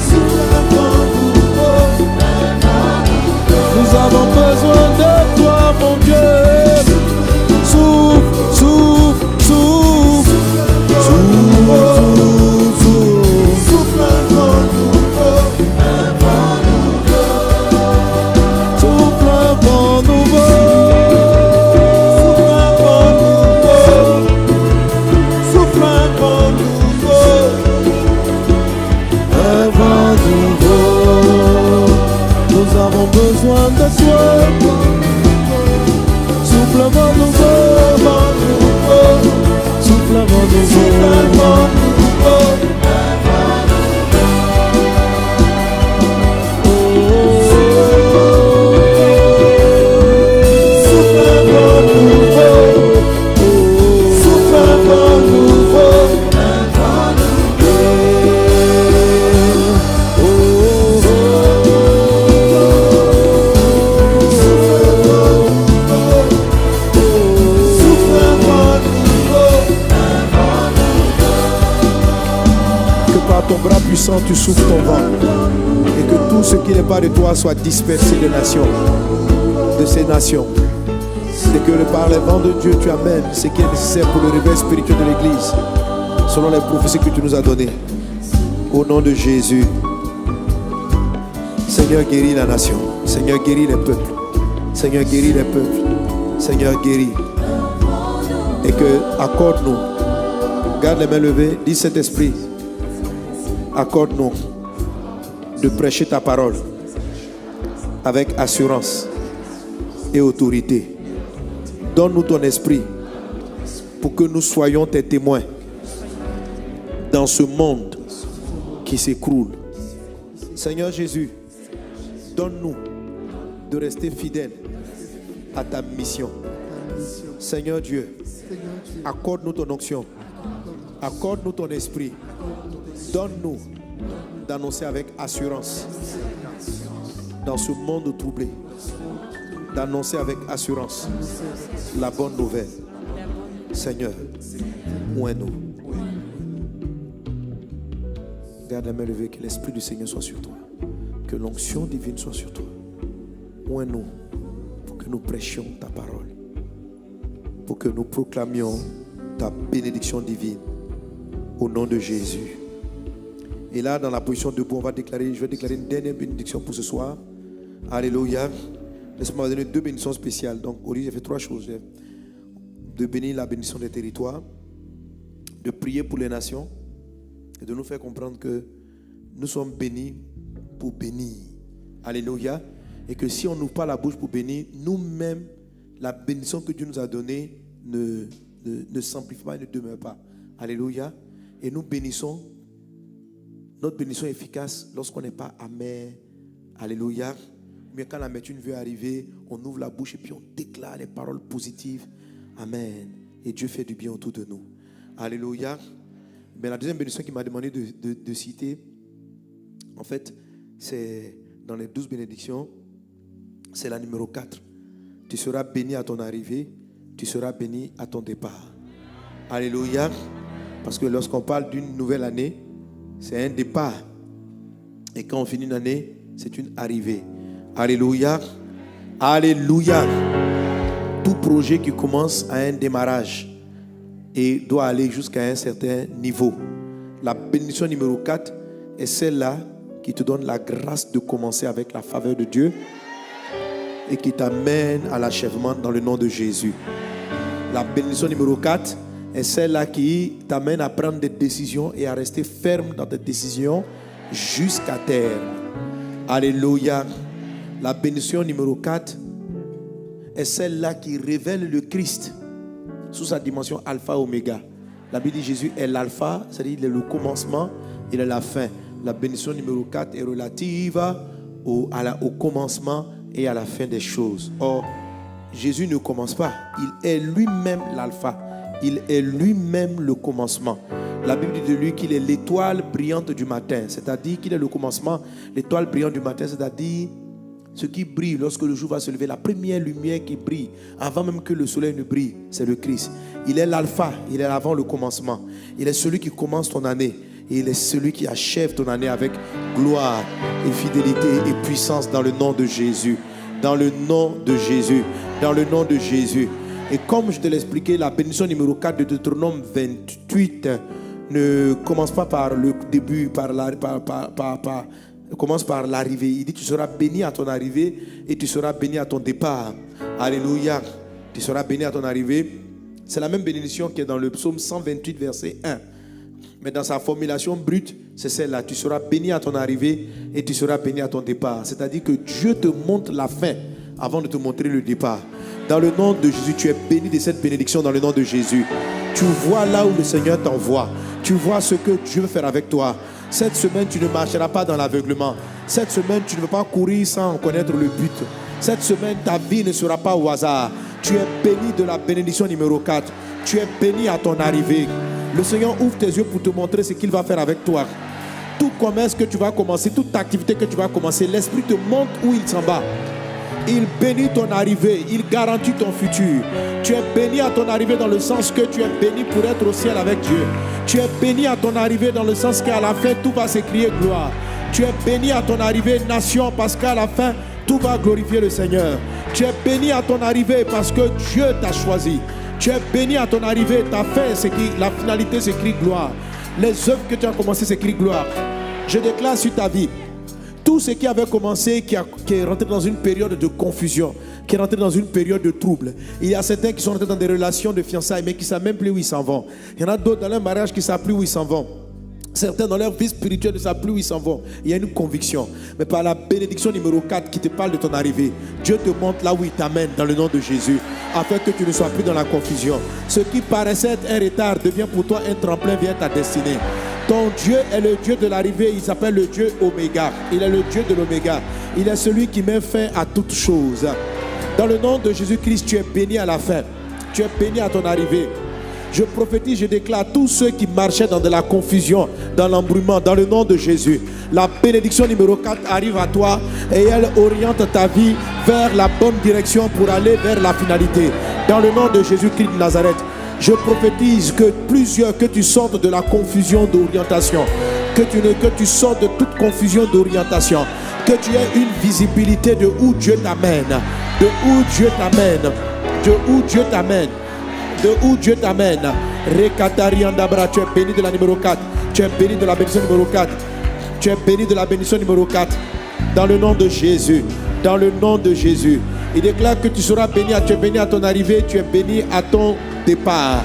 souffle un vent nouveau. Nous avons besoin de toi, mon Dieu. Souffle, souffle, souffle. Souffle, souffle, souffle un vent nouveau. Souffle un vent nouveau. Souffle un vent nouveau. Un vent nouveau. Nous avons besoin de toi. Souffle un vent nouveau, vent nouveau. Souffle un vent nouveau. Oh, souffle un vent nouveau. Souffle un vent nouveau. Oh, oh, oh. tu souffles ton vent et que tout ce qui n'est pas de toi soit dispersé de nations, de ces nations. C'est que par le vent de Dieu, tu amènes ce qui est nécessaire pour le réveil spirituel de l'Église, selon les prophéties que tu nous as données. Au nom de Jésus. Seigneur, guéris la nation. Seigneur, guéris les peuples. Seigneur, guéris les peuples. Seigneur, guéris. Et que, accorde-nous. Garde les mains levées. Dis cet esprit. Accorde-nous de prêcher ta parole avec assurance et autorité. Donne-nous ton esprit pour que nous soyons tes témoins dans ce monde qui s'écroule. Seigneur Jésus, donne-nous de rester fidèles à ta mission. Seigneur Dieu, accorde-nous ton onction. Accorde-nous ton esprit. Donne-nous d'annoncer avec assurance dans ce monde troublé. D'annoncer avec assurance la bonne nouvelle. Seigneur, oins-nous. Garde la main levée, que l'Esprit du Seigneur soit sur toi. Que l'onction divine soit sur toi. Oins-nous pour que nous prêchions ta parole. Pour que nous proclamions ta bénédiction divine. Au nom de Jésus. Et là, dans la position debout, je vais déclarer une dernière bénédiction pour ce soir. Alléluia. Laisse-moi donner 2 bénédictions spéciales. Donc, aujourd'hui, j'ai fait 3 choses. De bénir la bénédiction des territoires, de prier pour les nations et de nous faire comprendre que nous sommes bénis pour bénir. Alléluia. Et que si on n'ouvre pas la bouche pour bénir, nous-mêmes, la bénédiction que Dieu nous a donnée ne s'amplifie pas et ne demeure pas. Alléluia. Et nous bénissons. Notre bénédiction est efficace lorsqu'on n'est pas amer. Alléluia. Mais quand l'amertume veut arriver, on ouvre la bouche et puis on déclare les paroles positives. Amen. Et Dieu fait du bien autour de nous. Alléluia. Mais la deuxième bénédiction qu'il m'a demandé de citer, en fait, c'est dans les 12 bénédictions, c'est la numéro 4. Tu seras béni à ton arrivée, tu seras béni à ton départ. Alléluia. Parce que lorsqu'on parle d'une nouvelle année, c'est un départ. Et quand on finit une année, c'est une arrivée. Alléluia. Alléluia. Tout projet qui commence à un démarrage et doit aller jusqu'à un certain niveau. La bénédiction numéro 4 est celle-là qui te donne la grâce de commencer avec la faveur de Dieu et qui t'amène à l'achèvement dans le nom de Jésus. La bénédiction numéro 4 est celle-là qui t'amène à prendre des décisions et à rester ferme dans tes décisions jusqu'à terme. Alléluia. La bénédiction numéro 4 est celle-là qui révèle le Christ sous sa dimension alpha oméga. La Bible dit Jésus est l'alpha, c'est-à-dire il est le commencement, il est la fin. La bénédiction numéro 4 est relative au commencement et à la fin des choses. Or, Jésus ne commence pas. Il est lui-même l'alpha. Il est lui-même le commencement. La Bible dit de lui qu'il est l'étoile brillante du matin. C'est-à-dire qu'il est le commencement, l'étoile brillante du matin, c'est-à-dire ce qui brille lorsque le jour va se lever, la première lumière qui brille, avant même que le soleil ne brille, c'est le Christ. Il est l'alpha, il est avant le commencement. Il est celui qui commence ton année. Et il est celui qui achève ton année avec gloire et fidélité et puissance dans le nom de Jésus. Dans le nom de Jésus. Dans le nom de Jésus. Et comme je te l'ai expliqué, la bénédiction numéro 4 de Deutéronome 28 ne commence pas par le début, commence par l'arrivée. Il dit tu seras béni à ton arrivée et tu seras béni à ton départ. Alléluia. Tu seras béni à ton arrivée. C'est la même bénédiction qui est dans le psaume 128 verset 1. Mais dans sa formulation brute, c'est celle-là. Tu seras béni à ton arrivée et tu seras béni à ton départ. C'est-à-dire que Dieu te montre la fin avant de te montrer le départ. Dans le nom de Jésus, tu es béni de cette bénédiction dans le nom de Jésus. Tu vois là où le Seigneur t'envoie. Tu vois ce que Dieu veut faire avec toi. Cette semaine, tu ne marcheras pas dans l'aveuglement. Cette semaine, tu ne veux pas courir sans connaître le but. Cette semaine, ta vie ne sera pas au hasard. Tu es béni de la bénédiction numéro 4. Tu es béni à ton arrivée. Le Seigneur ouvre tes yeux pour te montrer ce qu'il va faire avec toi. Tout commerce que tu vas commencer, toute activité que tu vas commencer, l'Esprit te montre où il s'en va. Il bénit ton arrivée, il garantit ton futur. Tu es béni à ton arrivée dans le sens que tu es béni pour être au ciel avec Dieu. Tu es béni à ton arrivée dans le sens qu'à la fin, tout va s'écrier gloire. Tu es béni à ton arrivée, nation, parce qu'à la fin, tout va glorifier le Seigneur. Tu es béni à ton arrivée parce que Dieu t'a choisi. Tu es béni à ton arrivée, ta fin, la finalité s'écrit gloire. Les œuvres que tu as commencé s'écrit gloire. Je déclare sur ta vie, tout ce qui avait commencé, qui est rentré dans une période de confusion, qui est rentré dans une période de trouble. Il y a certains qui sont rentrés dans des relations de fiançailles, mais qui ne savent même plus où ils s'en vont. Il y en a d'autres dans leur mariage qui ne savent plus où ils s'en vont. Certains dans leur vie spirituelle ne savent plus où ils s'en vont. Il y a une conviction. Mais par la bénédiction numéro 4 qui te parle de ton arrivée, Dieu te montre là où il t'amène dans le nom de Jésus, afin que tu ne sois plus dans la confusion. Ce qui paraissait être un retard devient pour toi un tremplin vers ta destinée. Ton Dieu est le Dieu de l'arrivée, il s'appelle le Dieu Oméga. Il est le Dieu de l'Oméga. Il est celui qui met fin à toutes choses. Dans le nom de Jésus-Christ, tu es béni à la fin. Tu es béni à ton arrivée. Je prophétise, je déclare tous ceux qui marchaient dans de la confusion, dans l'embrouillement, dans le nom de Jésus. La bénédiction numéro 4 arrive à toi et elle oriente ta vie vers la bonne direction pour aller vers la finalité. Dans le nom de Jésus-Christ de Nazareth. Je prophétise que tu sortes de la confusion d'orientation, que tu sortes de toute confusion d'orientation, que tu aies une visibilité de où Dieu t'amène, de où Dieu t'amène, de où Dieu t'amène, de où Dieu t'amène. Rekatariandabra, tu es béni de la numéro 4, tu es béni de la bénédiction numéro 4, tu es béni de la bénédiction numéro 4, dans le nom de Jésus, dans le nom de Jésus. Il déclare que tu seras béni, tu es béni à ton arrivée, tu es béni à ton départ.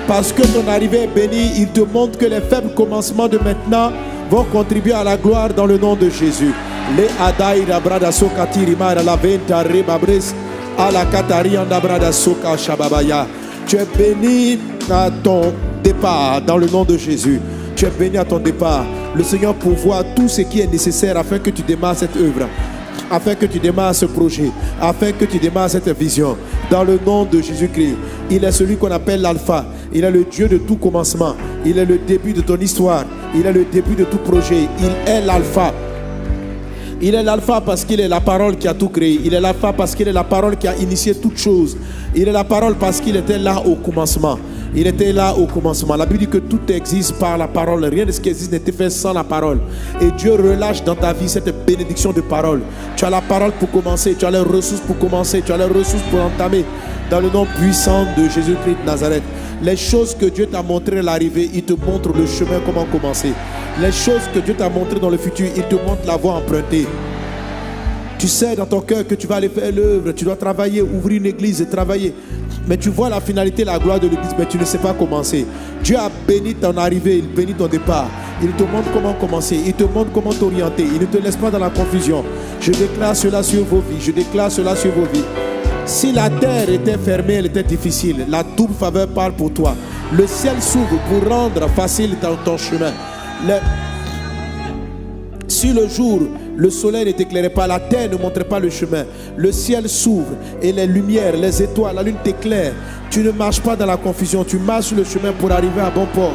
Parce que ton arrivée est bénie, il te montre que les faibles commencements de maintenant vont contribuer à la gloire dans le nom de Jésus. Les Adaïra Brada Sokati Rimara la Venta Rebabres à la Katari Andabrada Soka Shababaya. Tu es béni à ton départ dans le nom de Jésus. Tu es béni à ton départ. Le Seigneur pourvoit tout ce qui est nécessaire afin que tu démarres cette œuvre, afin que tu démarres ce projet, afin que tu démarres cette vision. Dans le nom de Jésus-Christ, il est celui qu'on appelle l'Alpha. Il est le Dieu de tout commencement. Il est le début de ton histoire. Il est le début de tout projet. Il est l'Alpha. Il est l'Alpha parce qu'il est la parole qui a tout créé. Il est l'Alpha parce qu'il est la parole qui a initié toutes choses. Il est la parole parce qu'il était là au commencement. Il était là au commencement. La Bible dit que tout existe par la parole. Rien de ce qui existe n'était fait sans la parole. Et Dieu relâche dans ta vie cette bénédiction de parole. Tu as la parole pour commencer. Tu as les ressources pour commencer. Tu as les ressources pour entamer. Dans le nom puissant de Jésus-Christ de Nazareth. Les choses que Dieu t'a montré à l'arrivée, il te montre le chemin, comment commencer. Les choses que Dieu t'a montré dans le futur, il te montre la voie empruntée. Tu sais dans ton cœur que tu vas aller faire l'œuvre, tu dois travailler, ouvrir une église et travailler. Mais tu vois la finalité, la gloire de l'église, mais tu ne sais pas commencer. Dieu a béni ton arrivée, il bénit ton départ. Il te montre comment commencer, il te montre comment t'orienter. Il ne te laisse pas dans la confusion. Je déclare cela sur vos vies, je déclare cela sur vos vies. Si la terre était fermée, elle était difficile, la double faveur parle pour toi. Le ciel s'ouvre pour rendre facile dans ton chemin. Si le jour, le soleil ne t'éclairait pas, la terre ne montrait pas le chemin, le ciel s'ouvre et les lumières, les étoiles, la lune t'éclaire. Tu ne marches pas dans la confusion, tu marches sur le chemin pour arriver à bon port,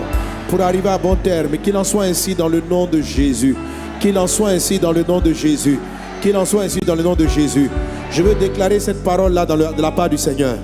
pour arriver à bon terme. Qu'il en soit ainsi dans le nom de Jésus. Qu'il en soit ainsi dans le nom de Jésus. Qu'il en soit ainsi dans le nom de Jésus. Je veux déclarer cette parole-là de la part du Seigneur.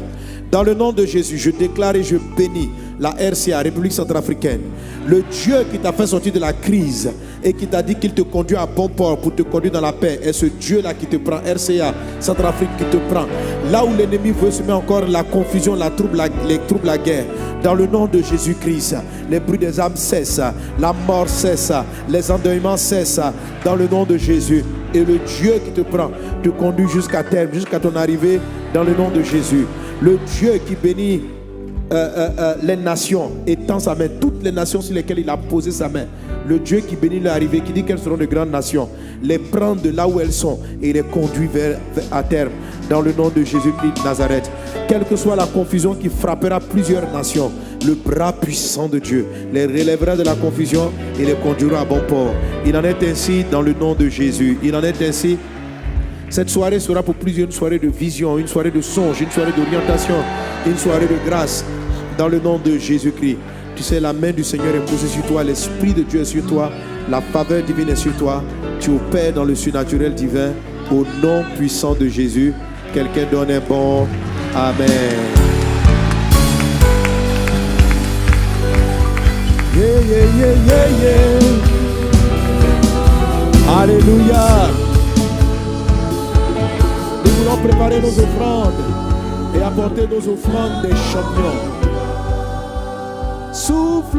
Dans le nom de Jésus, je déclare et je bénis la RCA, République centrafricaine. Le Dieu qui t'a fait sortir de la crise et qui t'a dit qu'il te conduit à bon port pour te conduire dans la paix. Et ce Dieu-là qui te prend, RCA, Centrafrique qui te prend. Là où l'ennemi veut semer encore la confusion, les troubles, la guerre. Dans le nom de Jésus-Christ, les bruits des âmes cessent, la mort cesse, les endeuillements cessent. Dans le nom de Jésus. Et le Dieu qui te prend, te conduit jusqu'à terme, jusqu'à ton arrivée, dans le nom de Jésus. Le Dieu qui bénit les nations, étend sa main, toutes les nations sur lesquelles il a posé sa main. Le Dieu qui bénit l'arrivée, qui dit qu'elles seront de grandes nations, les prend de là où elles sont et les conduit vers à terme, dans le nom de Jésus-Christ de Nazareth. Quelle que soit la confusion qui frappera plusieurs nations, le bras puissant de Dieu les relèvera de la confusion et les conduira à bon port. Il en est ainsi dans le nom de Jésus. Il en est ainsi. Cette soirée sera pour plusieurs une soirée de vision, une soirée de songe, une soirée d'orientation, une soirée de grâce, dans le nom de Jésus-Christ. Tu sais, la main du Seigneur est posée sur toi, l'Esprit de Dieu est sur toi, la faveur divine est sur toi. Tu opères dans le surnaturel divin, au nom puissant de Jésus. Quelqu'un donne un bon Amen. Yeah, yeah, yeah, yeah, yeah. Alléluia. Nous voulons préparer nos offrandes et apporter nos offrandes des champions. Souffle.